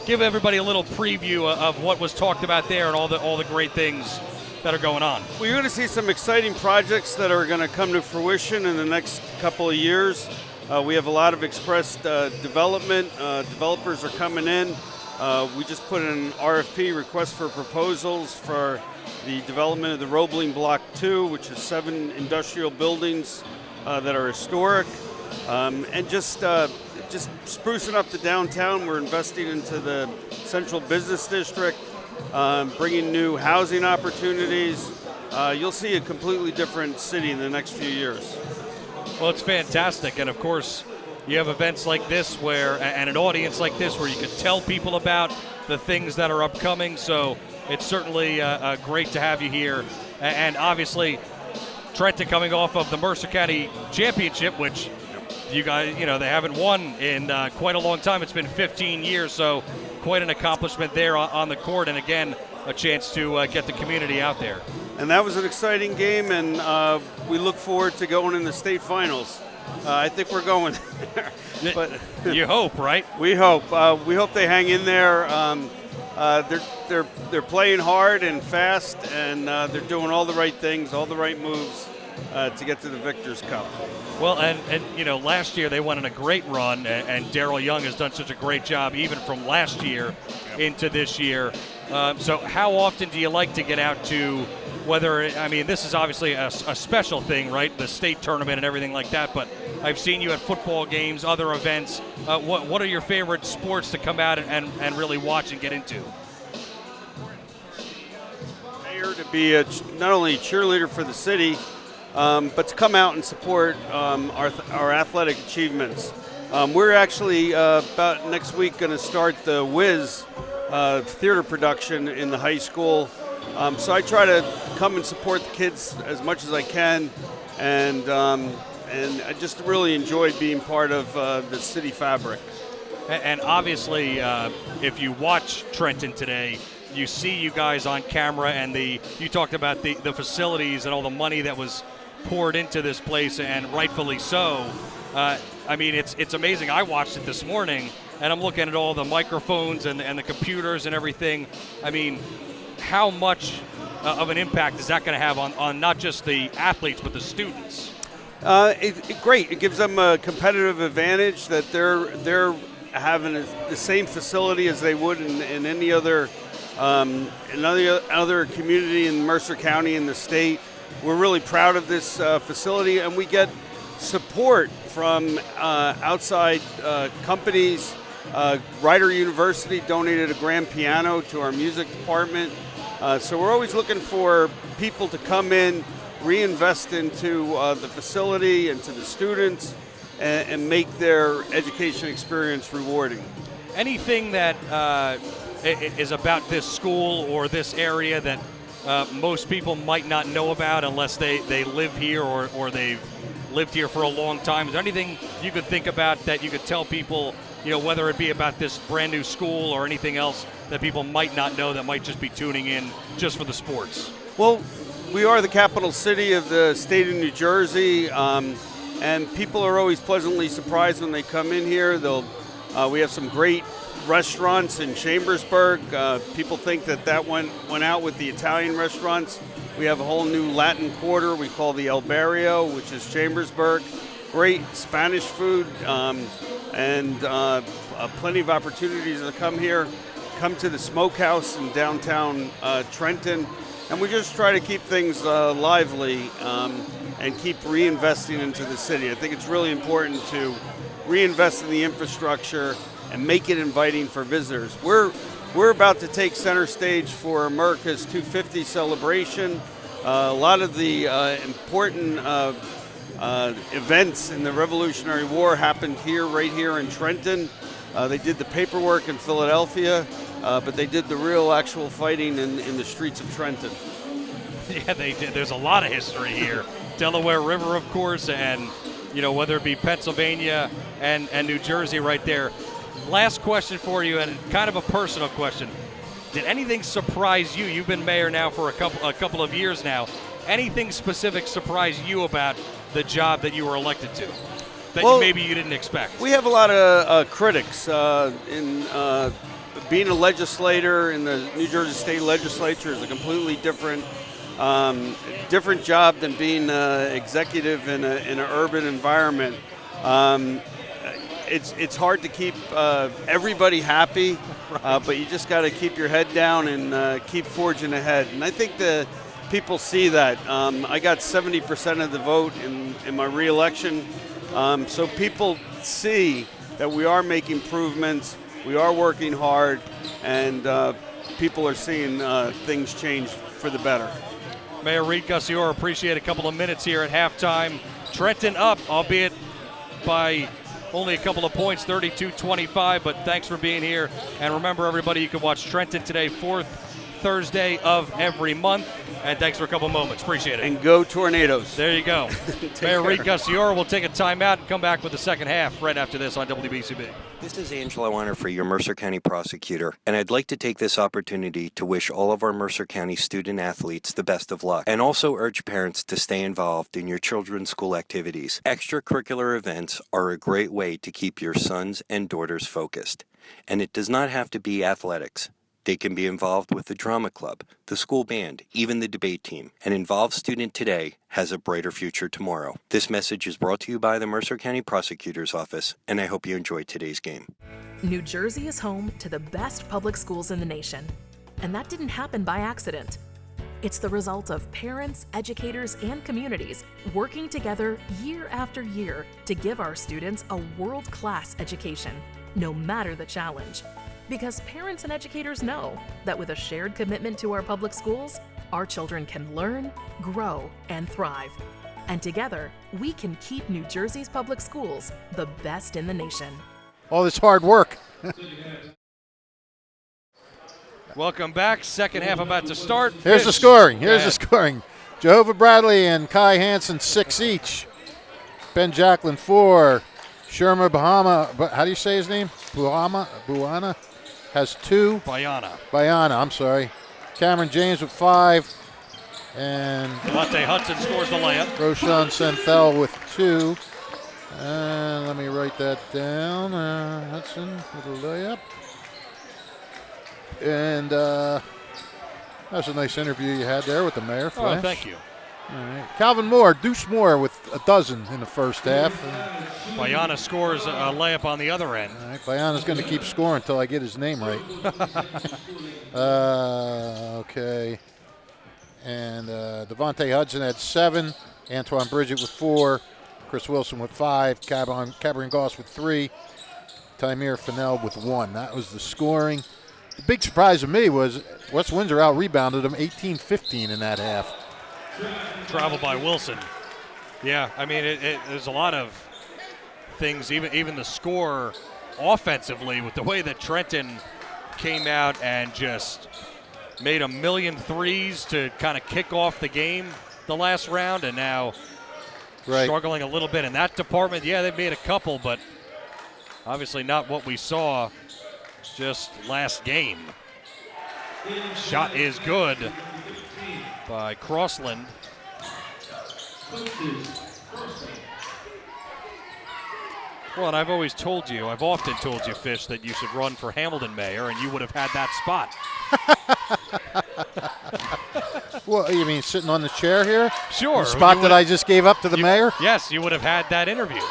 give everybody a little preview of what was talked about there and all the great things that are going on. Well, you're going to see some exciting projects that are going to come to fruition in the next couple of years. We have a lot of expressed development. Developers are coming in. We just put in an RFP, request for proposals, for the development of the Roebling Block 2, which is 7 industrial buildings that are historic. And just sprucing up the downtown. We're investing into the Central Business District, bringing new housing opportunities. You'll see a completely different city in the next few years. Well, it's fantastic, and of course, you have events like this and an audience like this where you can tell people about the things that are upcoming. So it's certainly great to have you here. And obviously, Trenton coming off of the Mercer County Championship, which you guys, they haven't won in quite a long time. It's been 15 years, so quite an accomplishment there on the court. And again, a chance to get the community out there. And that was an exciting game, and we look forward to going in the state finals. I think we're going there. But you hope, right? We hope. We hope they hang in there. They're playing hard and fast, and they're doing all the right things, all the right moves to get to the Victor's Cup. Well, and last year they went on a great run, and Darryl Young has done such a great job even from last year into this year. So how often do you like to get out to, this is obviously a special thing, right? The state tournament and everything like that, but I've seen you at football games, other events. What are your favorite sports to come out and really watch and get into? Mayor, to be not only a cheerleader for the city, but to come out and support our athletic achievements. We're actually about next week going to start the Wiz theater production in the high school. So I try to come and support the kids as much as I can, and I just really enjoyed being part of the city fabric. And obviously, if you watch Trenton today, you see you guys on camera, and you talked about the facilities and all the money that was poured into this place, and rightfully so. I mean, it's amazing. I watched it this morning, and I'm looking at all the microphones and the computers and everything. I mean, how much of an impact is that going to have on not just the athletes but the students? Great. It gives them a competitive advantage that they're having the same facility as they would in any other other community in Mercer County in the state. We're really proud of this facility, and we get support from outside companies. Rider University donated a grand piano to our music department. So we're always looking for people to come in, reinvest into the facility and to the students, and make their education experience rewarding. Anything that is about this school or this area that most people might not know about unless they live here or they've lived here for a long time? Is there anything you could think about that you could tell people, whether it be about this brand new school or anything else that people might not know that might just be tuning in just for the sports? Well, we are the capital city of the state of New Jersey, and people are always pleasantly surprised when they come in here. We have some great restaurants in Chambersburg. People think that went out with the Italian restaurants. We have a whole new Latin quarter we call the El Barrio, which is Chambersburg. Great Spanish food, and plenty of opportunities to come here. Come to the Smokehouse in downtown Trenton. And we just try to keep things lively and keep reinvesting into the city. I think it's really important to reinvest in the infrastructure and make it inviting for visitors. We're about to take center stage for America's 250 celebration. A lot of the important events in the Revolutionary War happened right here in Trenton. They did the paperwork in Philadelphia, but they did the real actual fighting in the streets of Trenton. Yeah, they did. There's a lot of history here. Delaware River, of course, and whether it be Pennsylvania and New Jersey right there. Last question for you, and kind of a personal question. Did anything surprise you? You've been mayor now for a couple of years now. Anything specific surprise you about the job that you were elected to that maybe you didn't expect? We have a lot of critics in being a legislator in the New Jersey State Legislature is a completely different job than being executive in an urban environment. It's hard to keep everybody happy, but you just got to keep your head down and keep forging ahead. And I think the people see that. I got 70% of the vote in my re-election, so people see that we are making improvements, we are working hard, and people are seeing things change for the better. Mayor Reed Gussior, appreciate a couple of minutes here at halftime. Trenton up, albeit by only a couple of points, 32-25, but thanks for being here. And remember, everybody, you can watch Trenton today, 4th Thursday of every month. And thanks for a couple moments. Appreciate it. And go Tornadoes. There you go. Mayor Reed Gussior will take a timeout and come back with the second half right after this on WBCB. This is Angela Weiner for your Mercer County prosecutor, and I'd like to take this opportunity to wish all of our Mercer County student athletes the best of luck, and also urge parents to stay involved in your children's school activities. Extracurricular events are a great way to keep your sons and daughters focused, and it does not have to be athletics. They can be involved with the drama club, the school band, even the debate team. An involved student today has a brighter future tomorrow. This message is brought to you by the Mercer County Prosecutor's Office, and I hope you enjoyed today's game. New Jersey is home to the best public schools in the nation, and that didn't happen by accident. It's the result of parents, educators, and communities working together year after year to give our students a world-class education, no matter the challenge. Because parents and educators know that with a shared commitment to our public schools, our children can learn, grow, and thrive. And together, we can keep New Jersey's public schools the best in the nation. All this hard work. Welcome back. Second half about to start. Here's the scoring. Jehovah Bradley and Kai Hansen, 6 each. Ben Jacklin, 4. Shermer Bahama, how do you say his name? Buana has 2. Bayana, I'm sorry. Cameron James with 5. And Devontae Hudson scores the layup. Roshan Senthel with 2. And let me write that down. Hudson with a layup. And that's a nice interview you had there with the mayor. Flash. Oh, thank you. All right. Calvin Moore, Deuce Moore with a dozen in the first half. Bayana scores a layup on the other end. All right, Bayana's going to keep scoring until I get his name right. Okay. And Devontae Hudson had 7. Antoine Bridget with 4. Chris Wilson with 5. Cameron Goss with 3. Tymir Fennell with 1. That was the scoring. The big surprise to me was West Windsor out-rebounded them 18-15 in that half. Travel by Wilson. Yeah, I mean, there's a lot of things, even the score offensively with the way that Trenton came out and just made a million threes to kind of kick off the game the last round, and now struggling a little bit in that department. Yeah, they made a couple, but obviously not what we saw just last game. Shot is good by Crossland. Well, and I've often told you, Fish, that you should run for Hamilton mayor, and you would have had that spot. Well, you mean sitting on the chair here? Sure. The spot that I just gave up to the mayor? Yes, you would have had that interview.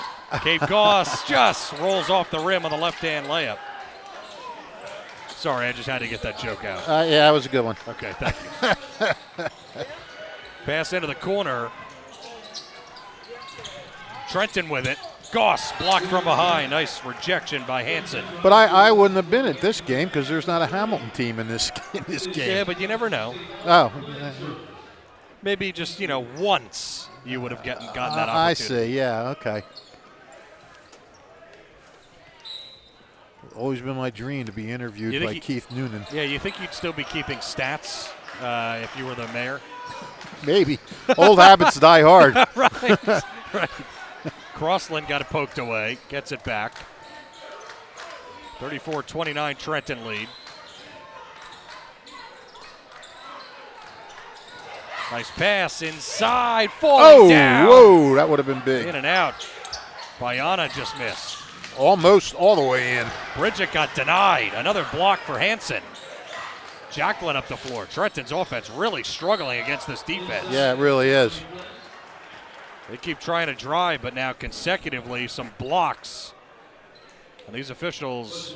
Cape Goss just rolls off the rim on the left-hand layup. Sorry, I just had to get that joke out. Yeah, that was a good one. Okay, thank you. Pass into the corner. Trenton with it. Goss blocked from behind. Nice rejection by Hansen. But I wouldn't have been at this game because there's not a Hamilton team in this game. Yeah, but you never know. Oh. Maybe just, once you would have gotten that opportunity. I see. Yeah, okay. Always been my dream to be interviewed by Keith Noonan. Yeah, you think you'd still be keeping stats if you were the mayor? Maybe. Old habits die hard. Right. Crossland got it poked away, gets it back. 34-29 Trenton lead. Nice pass inside, falling down. Whoa, that would have been big. In and out. Bayana just missed. Almost all the way in. Bridget got denied. Another block for Hansen. Jacqueline up the floor. Trenton's offense really struggling against this defense. Yeah, it really is. They keep trying to drive, but now consecutively some blocks. And these officials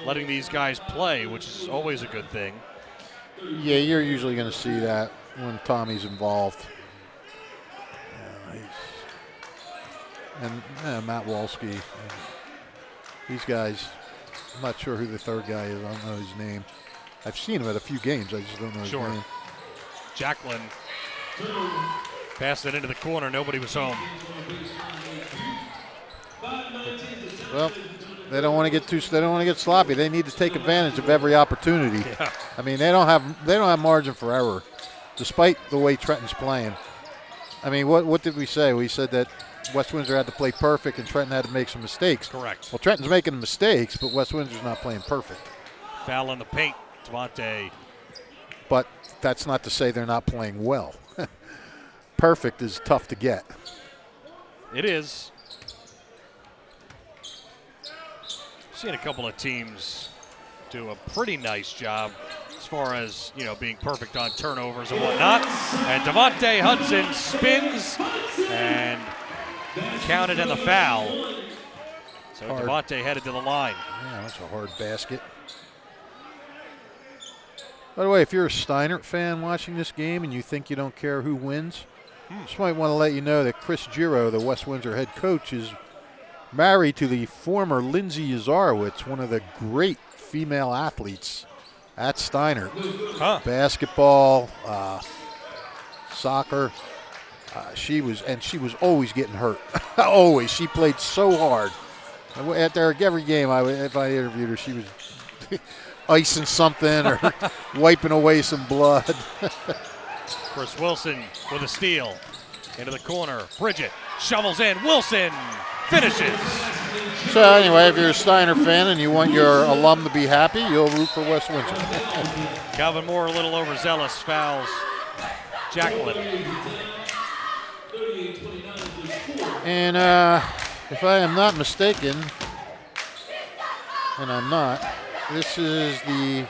letting these guys play, which is always a good thing. Yeah, you're usually going to see that when Tommy's involved. And Matt Walski. These guys, I'm not sure who the third guy is. I don't know his name. I've seen him at a few games. I just don't know his name. Jacqueline passed it into the corner. Nobody was home. Well, they don't want to get sloppy. They need to take advantage of every opportunity. Yeah. I mean, they don't have margin for error, despite the way Trenton's playing. I mean, what did we say? We said that West Windsor had to play perfect and Trenton had to make some mistakes. Correct. Well, Trenton's making mistakes, but West Windsor's not playing perfect. Foul in the paint, Devontae. But that's not to say they're not playing well. Perfect is tough to get. It is. Seen a couple of teams do a pretty nice job as far as, being perfect on turnovers and whatnot. And Devontae Hudson spins and counted in the foul. So Devontae headed to the line. Yeah, that's a hard basket. By the way, if you're a Steinert fan watching this game and you think you don't care who wins, just might want to let you know that Chris Giro, the West Windsor head coach, is married to the former Lindsay Yazarowitz, one of the great female athletes at Steinert. Basketball, soccer. She was always getting hurt. Always. She played so hard. After every game, if I interviewed her, she was icing something or wiping away some blood. Chris Wilson with a steal. Into the corner. Bridget shovels in. Wilson finishes. So anyway, if you're a Steiner fan and you want your alum to be happy, you'll root for West Windsor. Calvin Moore a little overzealous, fouls Jacqueline. And if I am not mistaken, and I'm not, this is the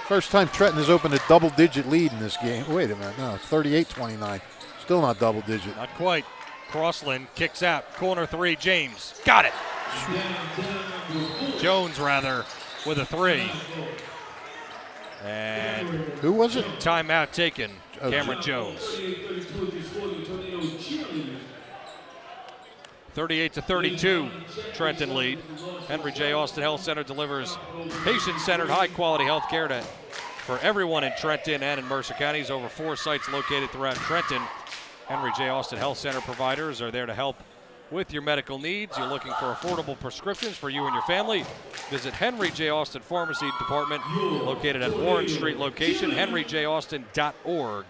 first time Trenton has opened a double-digit lead in this game. Wait a minute, no, 38-29. Still not double-digit. Not quite. Crossland kicks out. Corner three, James. Got it. Jones, rather, with a three. And who was it? Timeout taken. Cameron Jones. 38-32, Trenton lead. Henry J. Austin Health Center delivers patient-centered, high-quality health care for everyone in Trenton and in Mercer counties. Over 4 sites located throughout Trenton. Henry J. Austin Health Center providers are there to help with your medical needs. You're looking for affordable prescriptions for you and your family. Visit Henry J. Austin Pharmacy Department, located at Warren Street location, henryjaustin.org.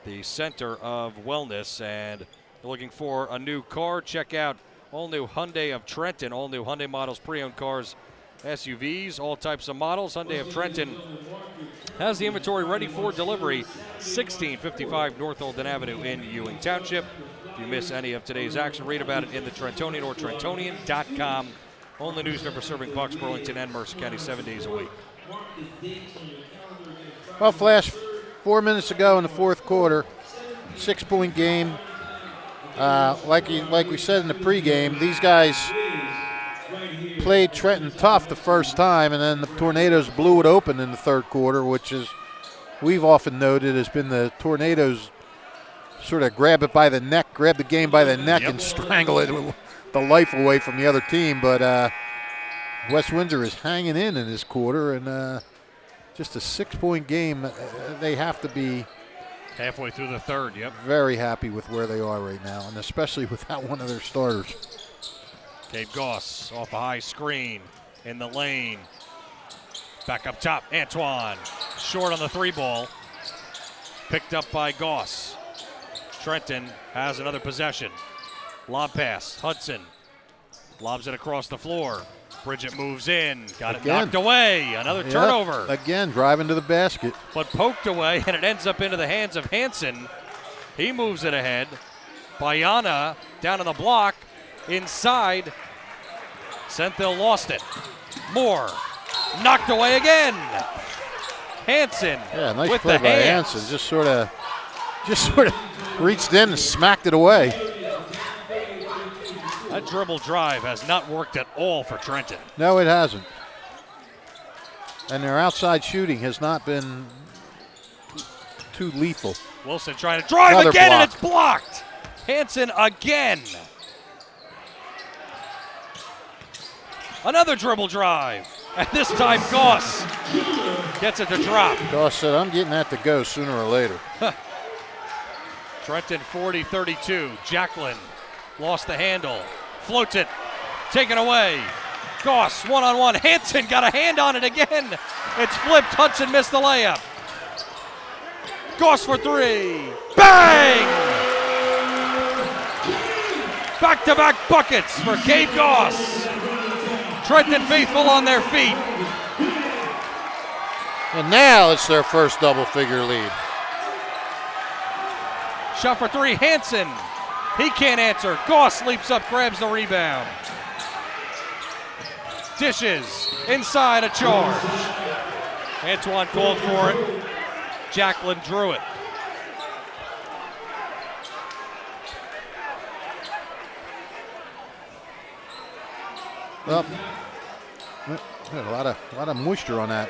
The center of wellness. And you're looking for a new car? Check out all new Hyundai of Trenton. All new Hyundai models, pre-owned cars, SUVs, all types of models. Hyundai of Trenton has the inventory ready for delivery. 1655 North Olden Avenue in Ewing Township. If you miss any of today's action, read about it in the Trentonian or Trentonian.com. Only newspaper serving Bucks, Burlington, and Mercer County 7 days a week. Well, Flash, 4 minutes ago in the fourth quarter, 6-point game. Like we said in the pregame, these guys played Trenton tough the first time, and then the Tornadoes blew it open in the third quarter, which is, we've often noted, has been the Tornadoes sort of grab the game by the neck and strangle it with the life away from the other team. But West Windsor is hanging in this quarter, and just a 6-point game. They have to be halfway through the third, very happy with where they are right now, and especially without one of their starters. Gabe Goss off a high screen in the lane. Back up top, Antoine. Short on the 3-ball. Picked up by Goss. Trenton has another possession. Lob pass, Hudson. Lobs it across the floor. Bridget moves in, got it knocked away. Another turnover. Again, driving to the basket. But poked away, and it ends up into the hands of Hansen. He moves it ahead. Bayana down on the block. Inside. Senthil lost it. Moore knocked away again. Hansen nice with play the by hands. Hansen. Just sort of reached in and smacked it away. That dribble drive has not worked at all for Trenton. No, it hasn't. And their outside shooting has not been too lethal. Wilson trying to drive Another again, block. and it's blocked. Hansen again. Another dribble drive. And this time Goss gets it to drop. Goss said, I'm getting that to go sooner or later. Trenton 40-32. Jacqueline lost the handle. Floats it. Taken away. Goss one-on-one. Hansen got a hand on it again. It's flipped. Hudson missed the layup. Goss for 3. Bang! Back-to-back buckets for Gabe Goss. Trenton faithful on their feet. And now it's their first double-figure lead. Shot for 3, Hansen. He can't answer. Goss leaps up, grabs the rebound. Dishes inside, a charge. Antoine called for it. Jacqueline drew it. Well, a lot of moisture on that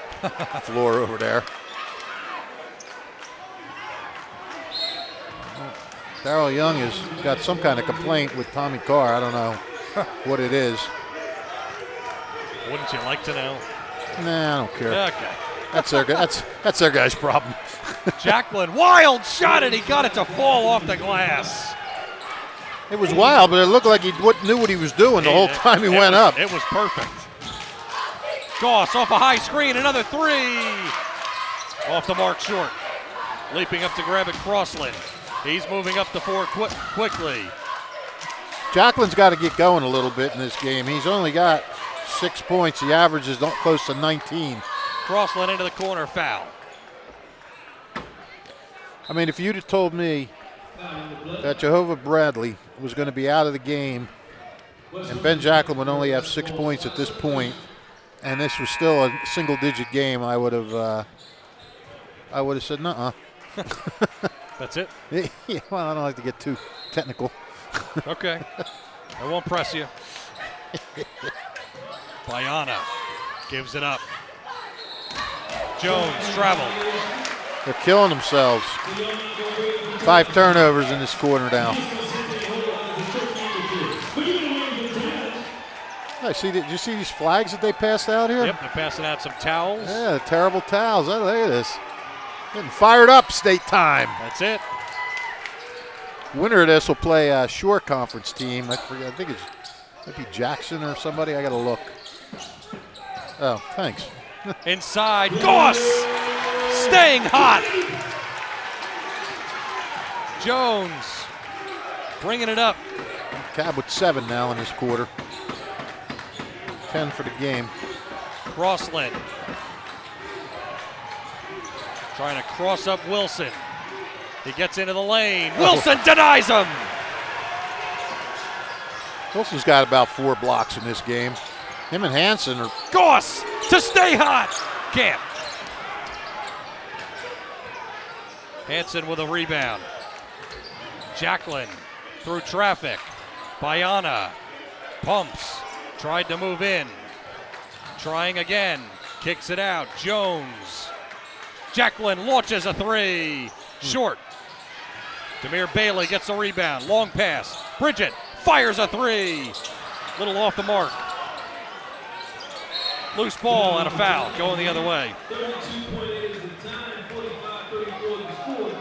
floor over there. Darrell Young has got some kind of complaint with Tommy Carr. I don't know what it is. Wouldn't you like to know? Nah, I don't care. Okay. That's their guy's problem. Jacqueline, wild shot, and he got it to fall off the glass. It was wild, but it looked like he knew what he was doing the whole time he went up. It was perfect. Goss off a high screen, another 3. Off the mark short. Leaping up to grab it, Crossland. He's moving up the 4 quickly. Jacqueline's got to get going a little bit in this game. He's only got 6 points. He averages close to 19. Crossland into the corner, foul. I mean, if you'd have told me that Jehovah Bradley was going to be out of the game and Ben Jacklin would only have 6 points at this point, and this was still a single-digit game, I would have said, nuh-uh. That's it? Yeah, well, I don't like to get too technical. Okay. I won't press you. Bayana gives it up. Jones travel. They're killing themselves. 5 turnovers in this quarter now. Did you see these flags that they passed out here? Yep, they're passing out some towels. Yeah, terrible towels. Oh, look at this. Getting fired up, state time. That's it. Winner of this will play a Shore Conference team. I forget. I think it might be Jackson or somebody. I got to look. Oh, thanks. Inside, Goss staying hot. Jones bringing it up. Cab with 7 now in this quarter. 10 for the game. Crossland trying to cross up Wilson. He gets into the lane. Wilson denies him. Wilson's got about 4 blocks in this game. Him and Hansen are. Goss to stay hot. Can't. Hansen with a rebound. Jacklin through traffic. Bayana pumps. Tried to move in. Trying again. Kicks it out. Jones. Jacklin launches a 3. Short. Demir Bailey gets a rebound. Long pass. Bridget fires a 3. Little off the mark. Loose ball and a foul. Going the other way. 32.8 is the time. 45-34 the score.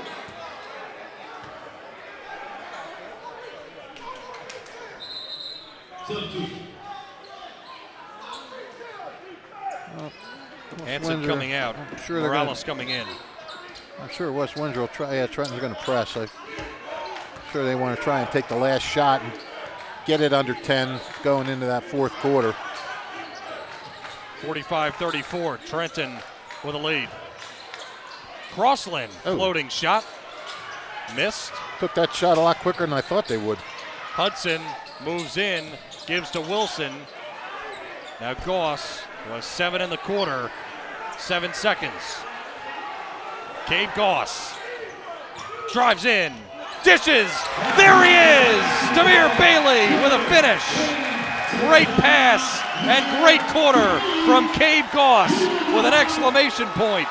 Substitution. Hansen coming out. Morales coming in. I'm sure West Windsor will try. Yeah, Trenton's going to press. I'm sure they want to try and take the last shot and get it under 10 going into that fourth quarter. 45-34. Trenton with a lead. Crossland floating shot. Missed. Took that shot a lot quicker than I thought they would. Hudson moves in, gives to Wilson. Now Goss was 7 in the quarter, 7 seconds. Cade Goss drives in, dishes, there he is! Demir Bailey with a finish. Great pass and great quarter from Cade Goss with an exclamation point.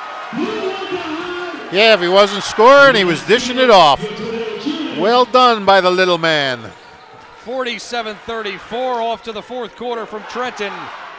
Yeah, if he wasn't scoring, he was dishing it off. Well done by the little man. 47-34 off to the fourth quarter from Trenton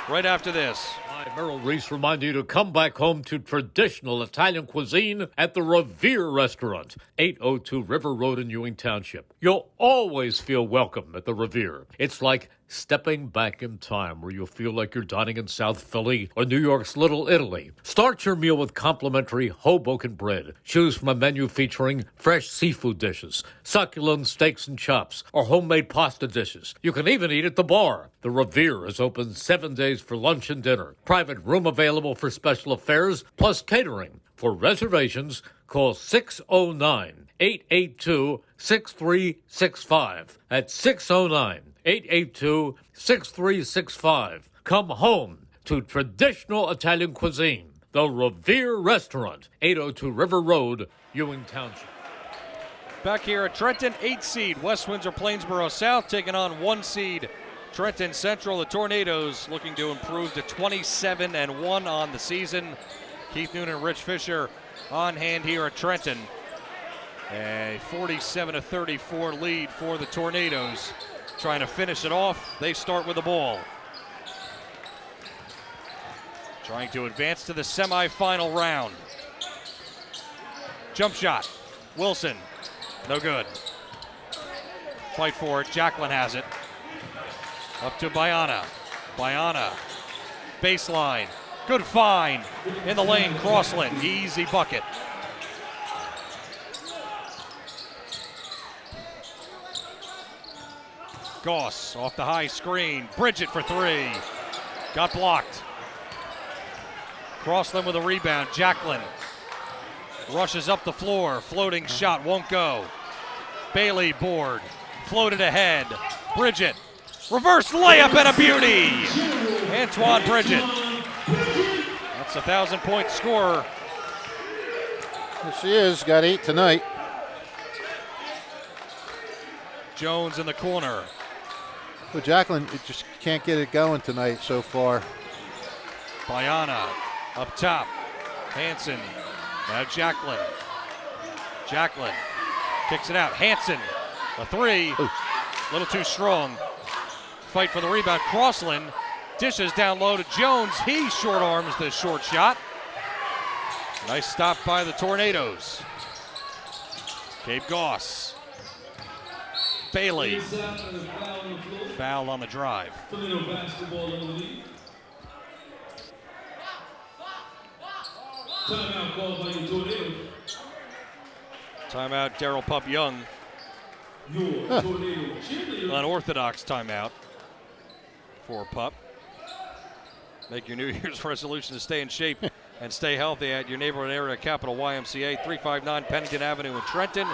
right after this. Hi, Merrill Reese remind you to come back home to traditional Italian cuisine at the Revere Restaurant, 802 River Road in Ewing Township. You'll always feel welcome at the Revere. It's like stepping back in time where you'll feel like you're dining in South Philly or New York's Little Italy. Start your meal with complimentary Hoboken bread. Choose from a menu featuring fresh seafood dishes, succulent steaks and chops, or homemade pasta dishes. You can even eat at the bar. The Revere is open 7 days for lunch and dinner. Private room available for special affairs, plus catering. For reservations, call 609-882-6365. That's 609-882-6365. Come home to traditional Italian cuisine. The Revere Restaurant, 802 River Road, Ewing Township. Back here at Trenton, 8 seed West Windsor-Plainsboro South taking on 1 seed Trenton Central. The Tornadoes looking to improve to 27-1 on the season. Keith Noonan and Rich Fisher on hand here at Trenton. A 47-34 lead for the Tornadoes. Trying to finish it off. They start with the ball. Trying to advance to the semifinal round. Jump shot. Wilson. No good. Fight for it. Jacklin has it. Up to Bayana. Bayana. Baseline. Good find. In the lane. Crossland. Easy bucket. Goss off the high screen. Bridget for 3. Got blocked. Crossland with a rebound. Jacklin Rushes up the floor. Floating shot won't go. Bailey board. Floated ahead. Bridget. Reverse layup and a beauty. Antoine Bridget. That's a 1,000-point scorer. There she is. Got 8 tonight. Jones in the corner. Well, Jacqueline just can't get it going tonight so far. Bayana up top. Hanson. Now Jacqueline. Jacqueline kicks it out. Hanson. A 3. A little too strong. Fight for the rebound. Crossland dishes down low to Jones. He short arms the short shot. Nice stop by the Tornadoes. Gabe Goss. Bailey. Foul on the drive. Timeout called by the Tornadoes. Timeout, Daryl Pup Young. Unorthodox timeout for Pup. Make your New Year's resolution to stay in shape and stay healthy at your neighborhood area Capital YMCA, 359 Pennington Avenue in Trenton.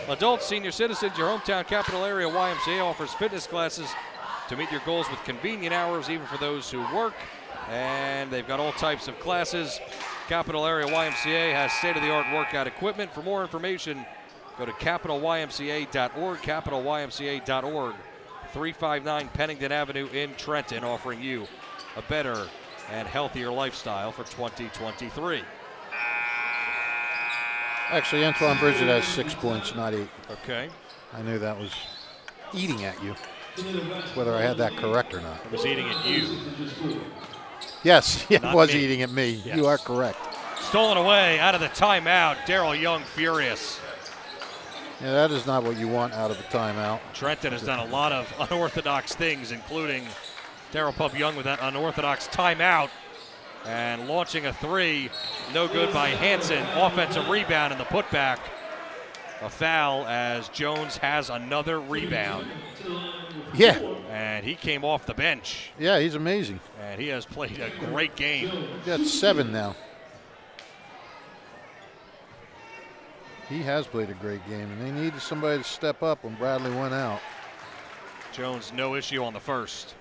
Adults, senior citizens, your hometown Capital area YMCA offers fitness classes to meet your goals with convenient hours, even for those who work. And they've got all types of classes. Capital Area YMCA has state-of-the-art workout equipment. For more information, go to capitalymca.org, capitalymca.org, 359 Pennington Avenue in Trenton, offering you a better and healthier lifestyle for 2023. Actually, Antoine Bridget has 6 points, not 8. Okay. I knew that was eating at you, whether I had that correct or not. It was eating at you. Yes, it Not was me. eating at me. Yes. You are correct. Stolen away out of the timeout. Daryl Young furious. Yeah, that is not what you want out of a timeout. Trenton has done a lot of unorthodox things, including Daryl Pup Young with that unorthodox timeout. And launching a 3, no good by Hanson. Offensive rebound in the putback. A foul as Jones has another rebound. Yeah. And he came off the bench. Yeah, he's amazing. And he has played a great game. He got 7 now. He has played a great game, and they needed somebody to step up when Bradley went out. Jones, no issue on the first.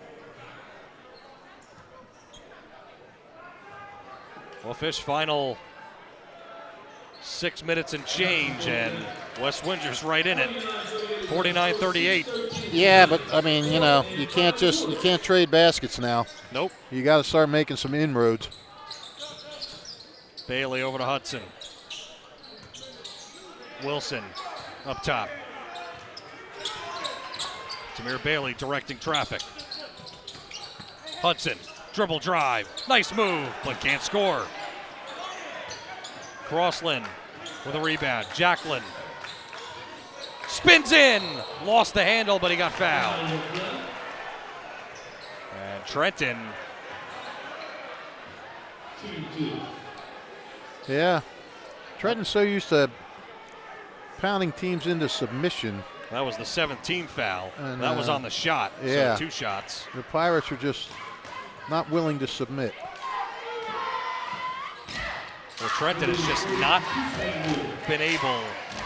Well, Fish, final 6 minutes and change, and West Windsor's right in it. 49-38. Yeah, but I mean, you know, you can't trade baskets now. Nope. You got to start making some inroads. Bailey over to Hudson. Wilson up top. Tamir Bailey directing traffic. Hudson, dribble drive. Nice move, but can't score. Crossland with a rebound. Jacqueline spins in. Lost the handle, but he got fouled. And Trenton. Yeah. Trenton's so used to pounding teams into submission. That was the 17th foul. And, that was on the shot. Yeah. So 2 shots. The Pirates are just not willing to submit. Well, Trenton has just not been able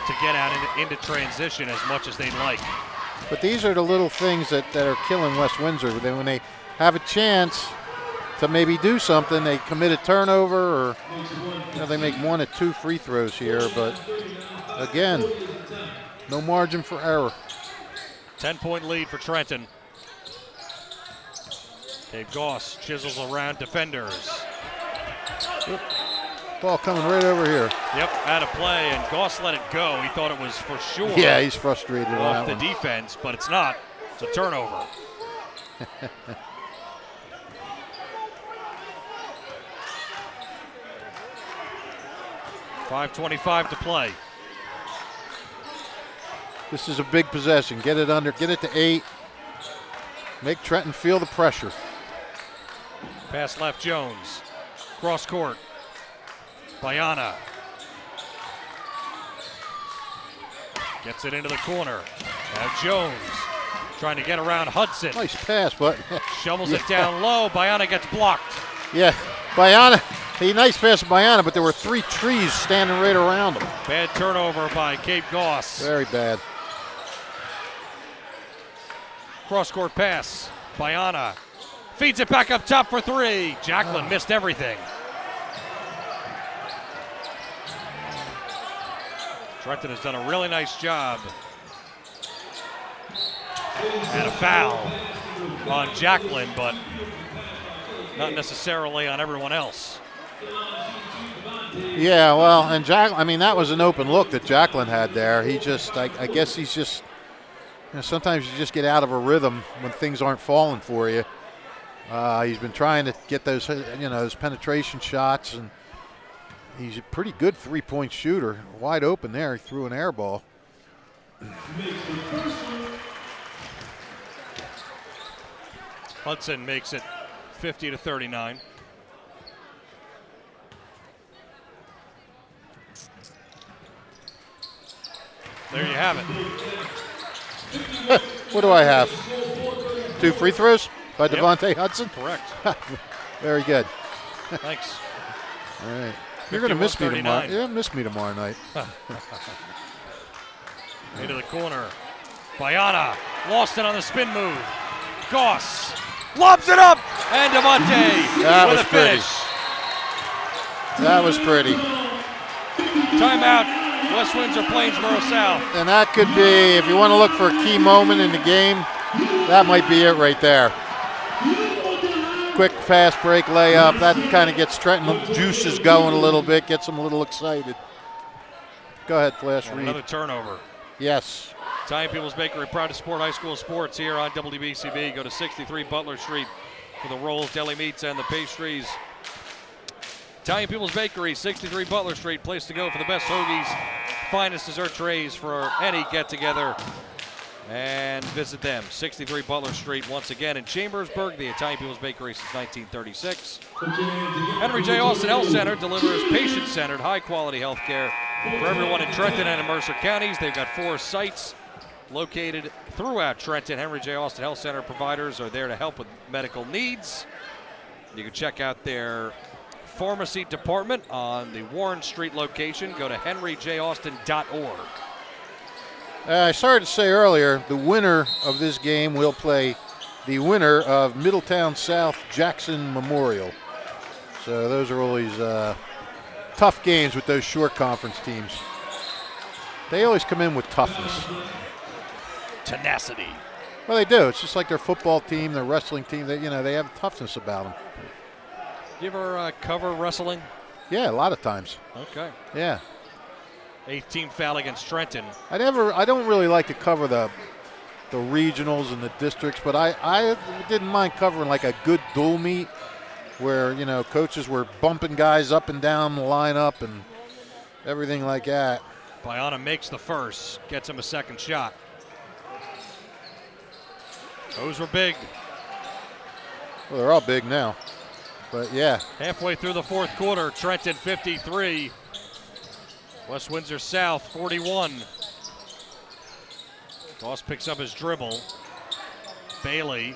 to get out into transition as much as they'd like. But these are the little things that are killing West Windsor. When they have a chance to maybe do something, they commit a turnover, or they make 1 or 2 free throws here. But again, no margin for error. 10-point lead for Trenton. Gabe Goss chisels around defenders. Yep. Ball coming right over here. Yep, out of play, and Goss let it go. He thought it was for sure. Yeah, he's frustrated off the on that one. defense, but it's not. It's a turnover. .5:25 to play. This is a big possession. Get it under, get it to 8. Make Trenton feel the pressure. Pass left, Jones. Cross court. Bayana. Gets it into the corner. Now Jones trying to get around Hudson. Nice pass, but Shovels it down low. Bayana gets blocked. Yeah, Bayana He nice pass to Biana, but there were 3 trees standing right around him. Bad turnover by Cape Goss. Very bad. Cross-court pass. Biana feeds it back up top for 3. Jacqueline missed everything. Trenton has done a really nice job. And a foul on Jacqueline, but not necessarily on everyone else. Yeah, well, and I mean, that was an open look that Jacqueline had there. He just, I guess he's just, sometimes you just get out of a rhythm when things aren't falling for you. He's been trying to get those, those penetration shots, and he's a pretty good 3-point shooter. Wide open there, he threw an air ball. Hudson makes it 50-39. There you have it. What do I have? 2 free throws by Devontae Hudson? Correct. Very good. Thanks. All right. You're going to miss me tomorrow. 51-39. Yeah, miss me tomorrow night. Into the corner. Biana lost it on the spin move. Goss lobs it up, and Devontae with a finish. That was pretty. Timeout, West Windsor-Plainsboro South. And that could be, if you want to look for a key moment in the game, that might be it right there. Quick, fast break layup. That kind of gets Trenton juices going a little bit, gets them a little excited. Go ahead, Flash Reed. Another turnover. Yes. Italian People's Bakery, proud to support high school sports here on WBCB. Go to 63 Butler Street for the rolls, deli meats, and the pastries. Italian People's Bakery, 63 Butler Street, place to go for the best hoagies, finest dessert trays for any get-together. And visit them, 63 Butler Street, once again in Chambersburg, the Italian People's Bakery since 1936. Henry J. Austin Health Center delivers patient-centered, high-quality health care for everyone in Trenton and in Mercer counties. They've got 4 sites located throughout Trenton. Henry J. Austin Health Center providers are there to help with medical needs. You can check out their pharmacy department on the Warren Street location. Go to henryjaustin.org. I started to say earlier, the winner of this game will play the winner of Middletown South Jackson Memorial. So those are always tough games with those short conference teams. They always come in with toughness. Tenacity. Well, they do. It's just like their football team, their wrestling team. They have toughness about them. You ever cover wrestling? Yeah, a lot of times. Okay. Yeah. 8th team foul against Trenton. I don't really like to cover the regionals and the districts, but I didn't mind covering like a good dual meet where, coaches were bumping guys up and down the lineup and everything like that. Biana makes the first, gets him a second shot. Those were big. Well, they're all big now, but yeah. Halfway through the 4th quarter, Trenton 53. West Windsor South 41. Goss picks up his dribble. Bailey.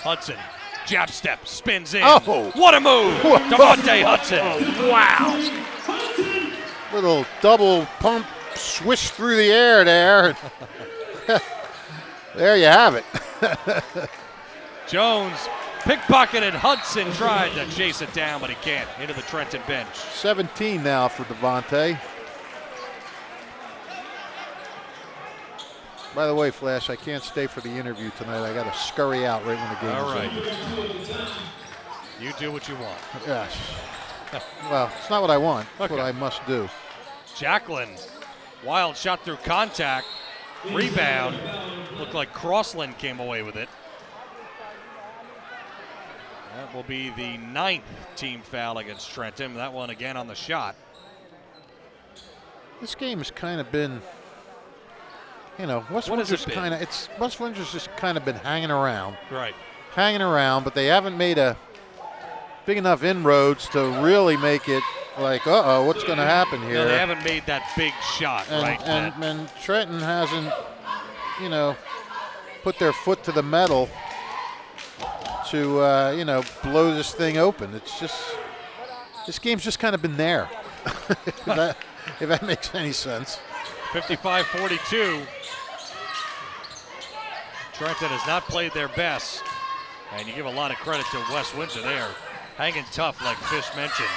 Hudson. Jab step. Spins in. Oh! What a move! Devontae Hudson. Oh, wow. Little double pump swish through the air there. There you have it. Jones pickpocketed. Hudson tried to chase it down, but he can't. Into the Trenton bench. 17 now for Devontae. By the way, Flash, I can't stay for the interview tonight. I got to scurry out right when the game is over. All right. You do what you want. Yes. Well, it's not what I want. It's Okay. what I must do. Jacqueline, wild shot through contact. Rebound. Looked like Crossland came away with it. That will be the 9th team foul against Trenton. That one again on the shot. This game has kind of been, West Windsor's just kind of been hanging around. Right. Hanging around, but they haven't made a big enough inroads to really make it like, what's going to happen here? No, they haven't made that big shot, right? And Trenton hasn't, put their foot to the metal to, blow this thing open. It's just, This game's just kind of been there, if that makes any sense. 55-42. Trenton has not played their best, and you give a lot of credit to West Windsor there. Hanging tough, like Fish mentioned.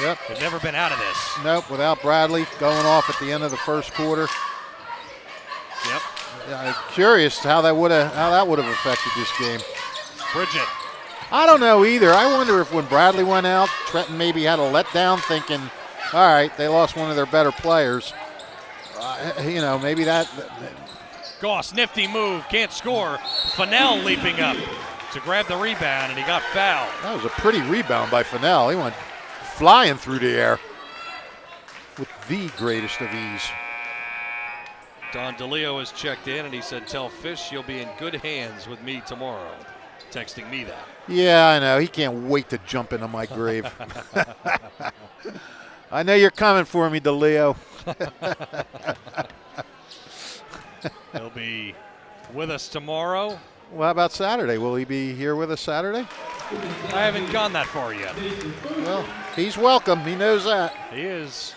Yep. They've never been out of this. Nope, without Bradley going off at the end of the first quarter. Yep. I'm curious how that would have affected this game. Bridget. I don't know either. I wonder if when Bradley went out, Trenton maybe had a letdown, thinking, all right, they lost one of their better players. Maybe that. Goss, nifty move, can't score. Fennell leaping up to grab the rebound, and he got fouled. That was a pretty rebound by Fennell. He went flying through the air with the greatest of ease. Don DeLeo has checked in, and he said, tell Fish you'll be in good hands with me tomorrow. Texting me that. Yeah, I know. He can't wait to jump into my grave. I know you're coming for me, DeLeo. He'll be with us tomorrow. Well, how about Saturday? Will he be here with us Saturday? I haven't gone that far yet. Well, he's welcome. He knows that. He is.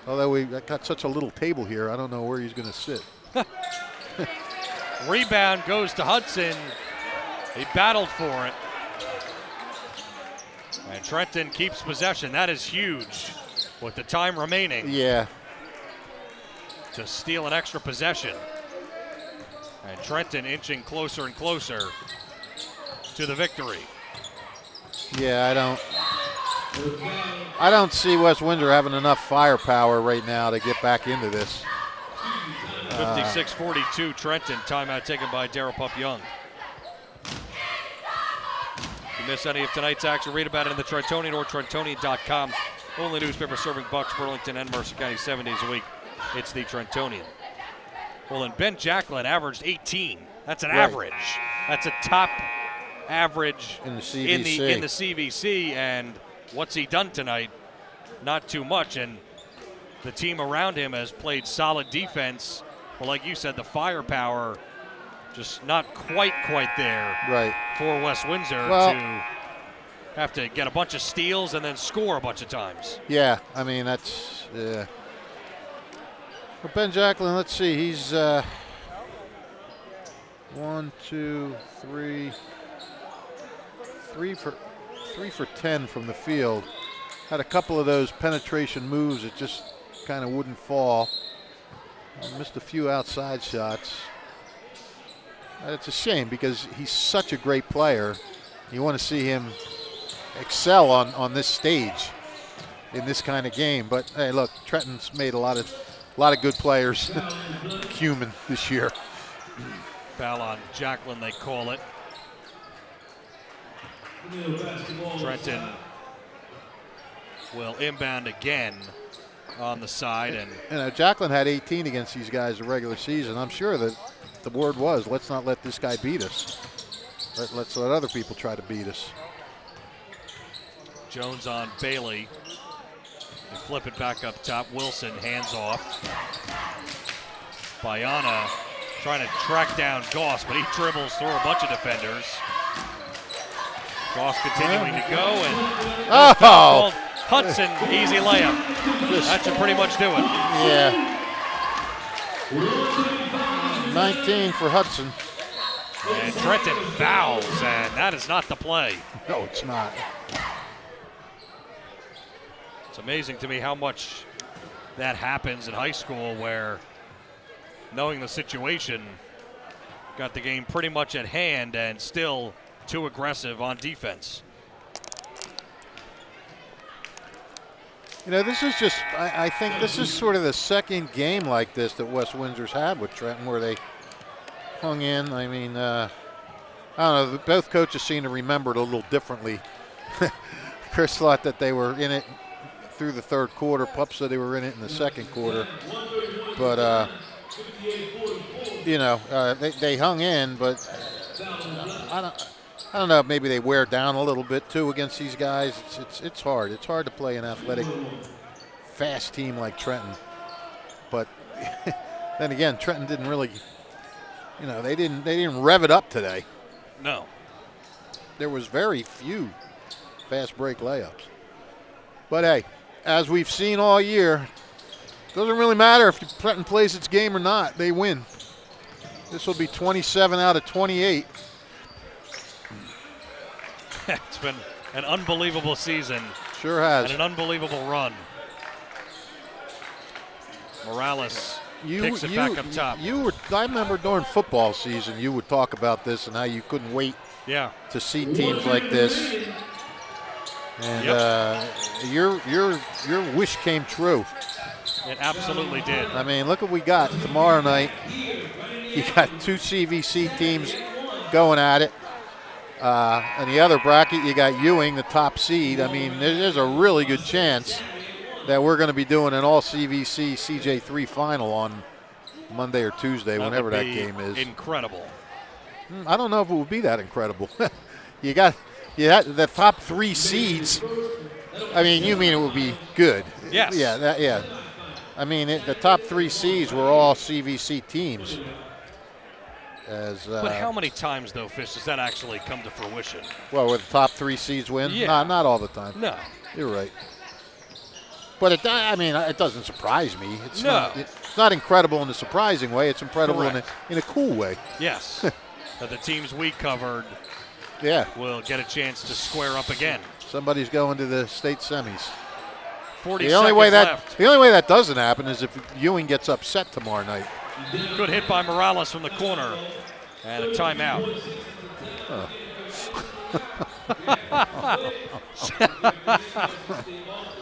Although we've got such a little table here, I don't know where he's going to sit. Rebound goes to Hudson. He battled for it. And Trenton keeps possession. That is huge with the time remaining. Yeah. To steal an extra possession. And Trenton inching closer and closer to the victory. Yeah, I don't see West Windsor having enough firepower right now to get back into this. 56-42 Trenton. Timeout taken by Darryl Pup Young. If you miss any of tonight's action, read about it in the Trentonian or Trentonian.com. Only newspaper serving Bucks, Burlington, and Mercer County 7 days a week. It's the Trentonian. Well, and Ben Jacklin averaged 18. That's an average. That's a top average in the CVC. In the CVC. And what's he done tonight? Not too much. And the team around him has played solid defense. But like you said, the firepower just not quite there for West Windsor to have to get a bunch of steals and then score a bunch of times. Yeah, I mean, that's well, Ben Jacklin, let's see, he's 1, 2, 3 for 10 from the field. Had a couple of those penetration moves that just kind of wouldn't fall. Missed a few outside shots. It's a shame because he's such a great player. You want to see him excel on this stage in this kind of game. But hey, look, Trenton's made a lot of good players human this year. Foul on Jacklin, they call it. Trenton will inbound again on the side. And Jacklin had 18 against these guys the regular season. I'm sure that the word was, let's not let this guy beat us. Let's let other people try to beat us. Jones on Bailey. They flip it back up top. Wilson hands off. Bayana trying to track down Goss, but he dribbles through a bunch of defenders. Goss continuing to go, and Hudson, easy layup. That should pretty much do it. Yeah. 19 for Hudson. And Trenton fouls, and that is not the play. No, it's not. It's amazing to me how much that happens in high school, where knowing the situation, got the game pretty much at hand and still too aggressive on defense. This is just, I think this is sort of the second game like this that West Windsor's had with Trenton, where they hung in. I mean, I don't know, both coaches seem to remember it a little differently. Chris thought that they were in it through the third quarter. Pup said they were in it in the second quarter. But, they hung in, but I don't know if maybe they wear down a little bit too against these guys. It's hard. It's hard to play an athletic, fast team like Trenton. But then again, Trenton didn't really, they didn't rev it up today. No. There was very few fast break layups. But hey, as we've seen all year, doesn't really matter if Trenton plays its game or not. They win. This will be 27 out of 28. It's been an unbelievable season. Sure has. And an unbelievable run. Morales picks it back up top. I remember during football season, you would talk about this and how you couldn't wait to see teams like this. And your wish came true. It absolutely did. I mean, look what we got tomorrow night. You got 2 CVC teams going at it. In the other bracket, you got Ewing, the top seed. I mean, there's a really good chance that we're going to be doing an all-CVC CJ3 final on Monday or Tuesday, whenever that game is. Incredible. I don't know if it would be that incredible. You got the top 3 seeds. I mean, you mean it would be good? Yes. Yeah. I mean, the top 3 seeds were all CVC teams. But how many times, though, Fish, does that actually come to fruition? Well, where the top 3 seeds win? Yeah. Not all the time. No. You're right. But it doesn't surprise me. It's No. It's not incredible in a surprising way. It's incredible in a cool way. Yes. That the teams we covered will get a chance to square up again. Somebody's going to the state semis. 40 the only way left. The only way that doesn't happen is if Ewing gets upset tomorrow night. Good hit by Morales from the corner. And a timeout.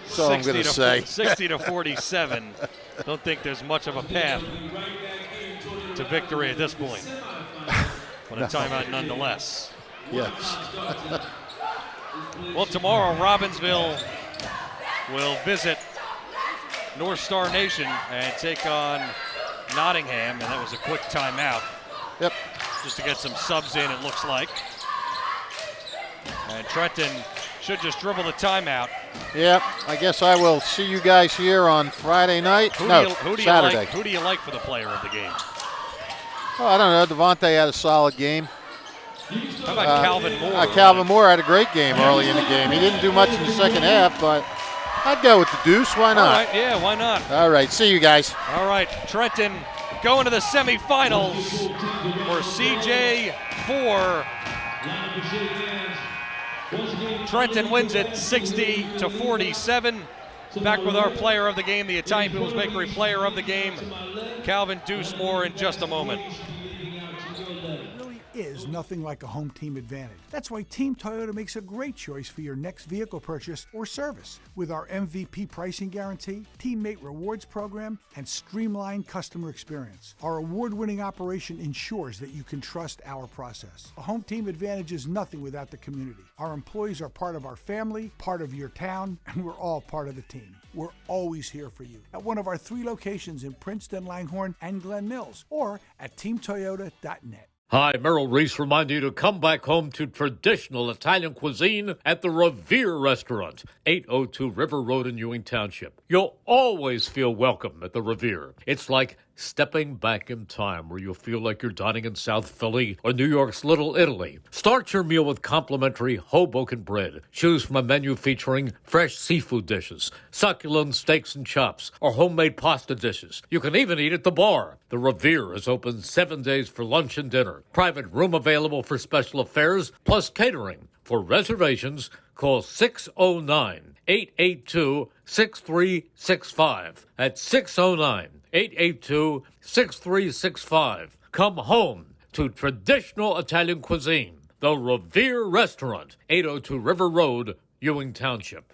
That's all I'm going to say. 60 to 47. Don't think there's much of a path to victory at this point. But a timeout nonetheless. Yes. Well, tomorrow Robbinsville will visit North Star Nation and take on Nottingham, and that was a quick timeout. Yep. Just to get some subs in, it looks like. And Trenton should just dribble the timeout. Yep. I guess I will see you guys here on Friday night. Saturday. Who do you like for the player of the game? Oh, I don't know. Devontae had a solid game. How about Calvin Moore? Calvin Moore had a great game early in the game. He didn't do much in the second half, but I'd go with the deuce. Why not? All right, yeah, why not? All right, see you guys. All right, Trenton going to the semifinals for CJ4. Trenton wins it 60 to 47. Back with our player of the game, the Italian People's Bakery player of the game, Calvin Deuce Moore, in just a moment. Is nothing like a home team advantage. That's why Team Toyota makes a great choice for your next vehicle purchase or service. With our MVP pricing guarantee, teammate rewards program, and streamlined customer experience, our award-winning operation ensures that you can trust our process. A home team advantage is nothing without the community. Our employees are part of our family, part of your town, and we're all part of the team. We're always here for you at one of our 3 locations in Princeton, Langhorne, and Glen Mills, or at teamtoyota.net. Hi, Merrill Reese reminding you to come back home to traditional Italian cuisine at the Revere Restaurant, 802 River Road in Ewing Township. You'll always feel welcome at the Revere. It's like stepping back in time where you'll feel like you're dining in South Philly or New York's Little Italy. Start your meal with complimentary Hoboken bread. Choose from a menu featuring fresh seafood dishes, succulent steaks and chops, or homemade pasta dishes. You can even eat at the bar. The Revere is open 7 days for lunch and dinner. Private room available for special affairs, plus catering. For reservations, call 609-882-6365. That's 609-882-6365. Come home to traditional Italian cuisine. The Revere Restaurant, 802 River Road, Ewing Township.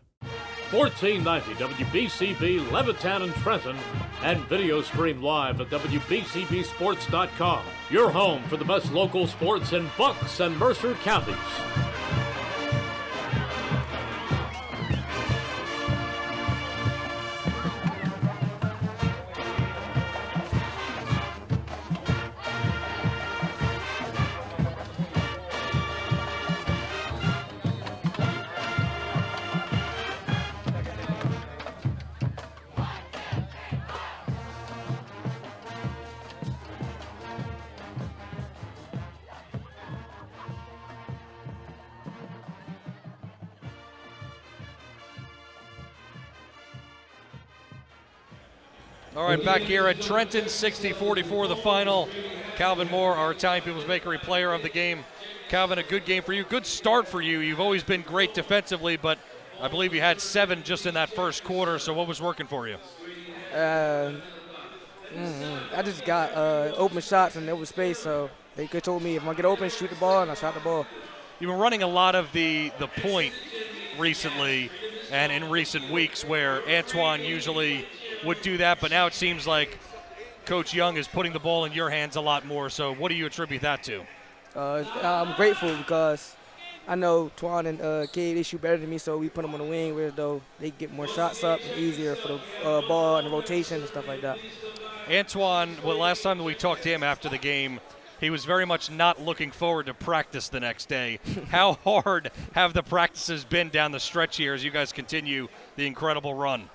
1490 WBCB Levittown and Trenton, and video stream live at WBCBsports.com. Your home for the best local sports in Bucks and Mercer counties. All right, back here at Trenton, 60-44 the final. Calvin Moore, our Italian People's Bakery player of the game. Calvin, a good game for you. Good start for you. You've always been great defensively, but I believe you had 7 just in that first quarter, so what was working for you? I just got open shots and open space, so they could told me if I get open, shoot the ball, and I shot the ball. You've been running a lot of the point recently and in recent weeks where Antoine usually would do that, but now it seems like Coach Young is putting the ball in your hands a lot more. So what do you attribute that to? I'm grateful because I know Twan and Cade, they shoot better than me, so we put them on the wing, whereas though they get more shots up and easier for the ball and the rotation and stuff like that. Antoine, well, last time that we talked to him after the game, he was very much not looking forward to practice the next day. How hard have the practices been down the stretch here as you guys continue the incredible run?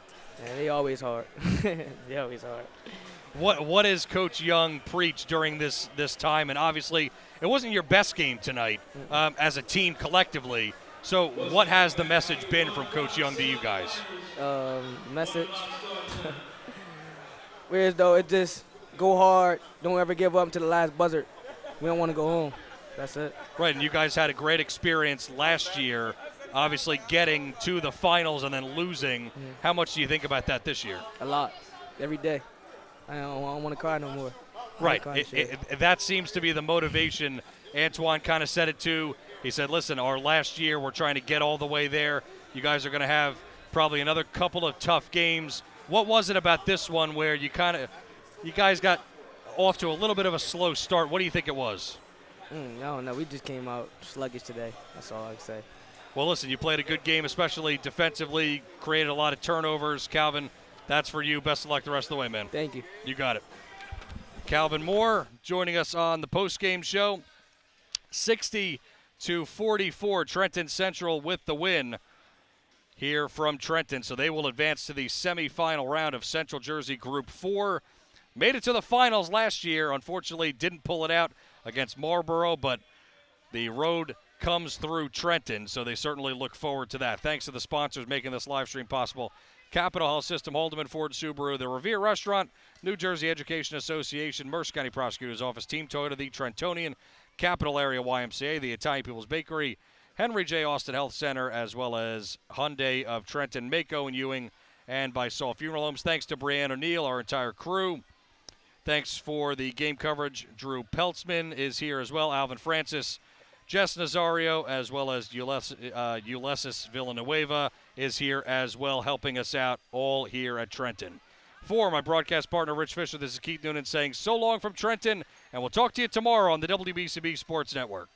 Yeah, they always hard. They always hard. What has Coach Young preached during this time? And obviously, it wasn't your best game tonight as a team collectively. So what has the message been from Coach Young to you guys? Message? Whereas though it just go hard, don't ever give up to the last buzzer. We don't want to go home. That's it. Right, and you guys had a great experience last year, obviously getting to the finals and then losing. Mm-hmm. How much do you think about that this year? A lot. Every day. I don't want to cry no more. Right. That seems to be the motivation. Antoine kind of said it too. He said, listen, our last year we're trying to get all the way there. You guys are going to have probably another couple of tough games. What was it about this one where you guys got off to a little bit of a slow start? What do you think it was? I don't know. We just came out sluggish today. That's all I can say. Well, listen, you played a good game, especially defensively, created a lot of turnovers. Calvin, that's for you. Best of luck the rest of the way, man. Thank you. You got it. Calvin Moore joining us on the postgame show. 60-44, Trenton Central with the win here from Trenton. So they will advance to the semifinal round of Central Jersey Group 4. Made it to the finals last year. Unfortunately, didn't pull it out against Marlboro, but the road comes through Trenton, so they certainly look forward to that. Thanks to the sponsors making this live stream possible. Capital Health System, Haldeman Ford Subaru, the Revere Restaurant, New Jersey Education Association, Mercer County Prosecutor's Office, Team Toyota, the Trentonian, Capital Area YMCA, the Italian People's Bakery, Henry J. Austin Health Center, as well as Hyundai of Trenton, Mako and Ewing, and by Saul Funeral Homes. Thanks to Brianne O'Neill, our entire crew. Thanks for the game coverage. Drew Peltzman is here as well. Alvin Francis, Jess Nazario, as well as Ulysses Villanueva is here as well, helping us out all here at Trenton. For my broadcast partner, Rich Fisher, this is Keith Noonan saying so long from Trenton, and we'll talk to you tomorrow on the WBCB Sports Network.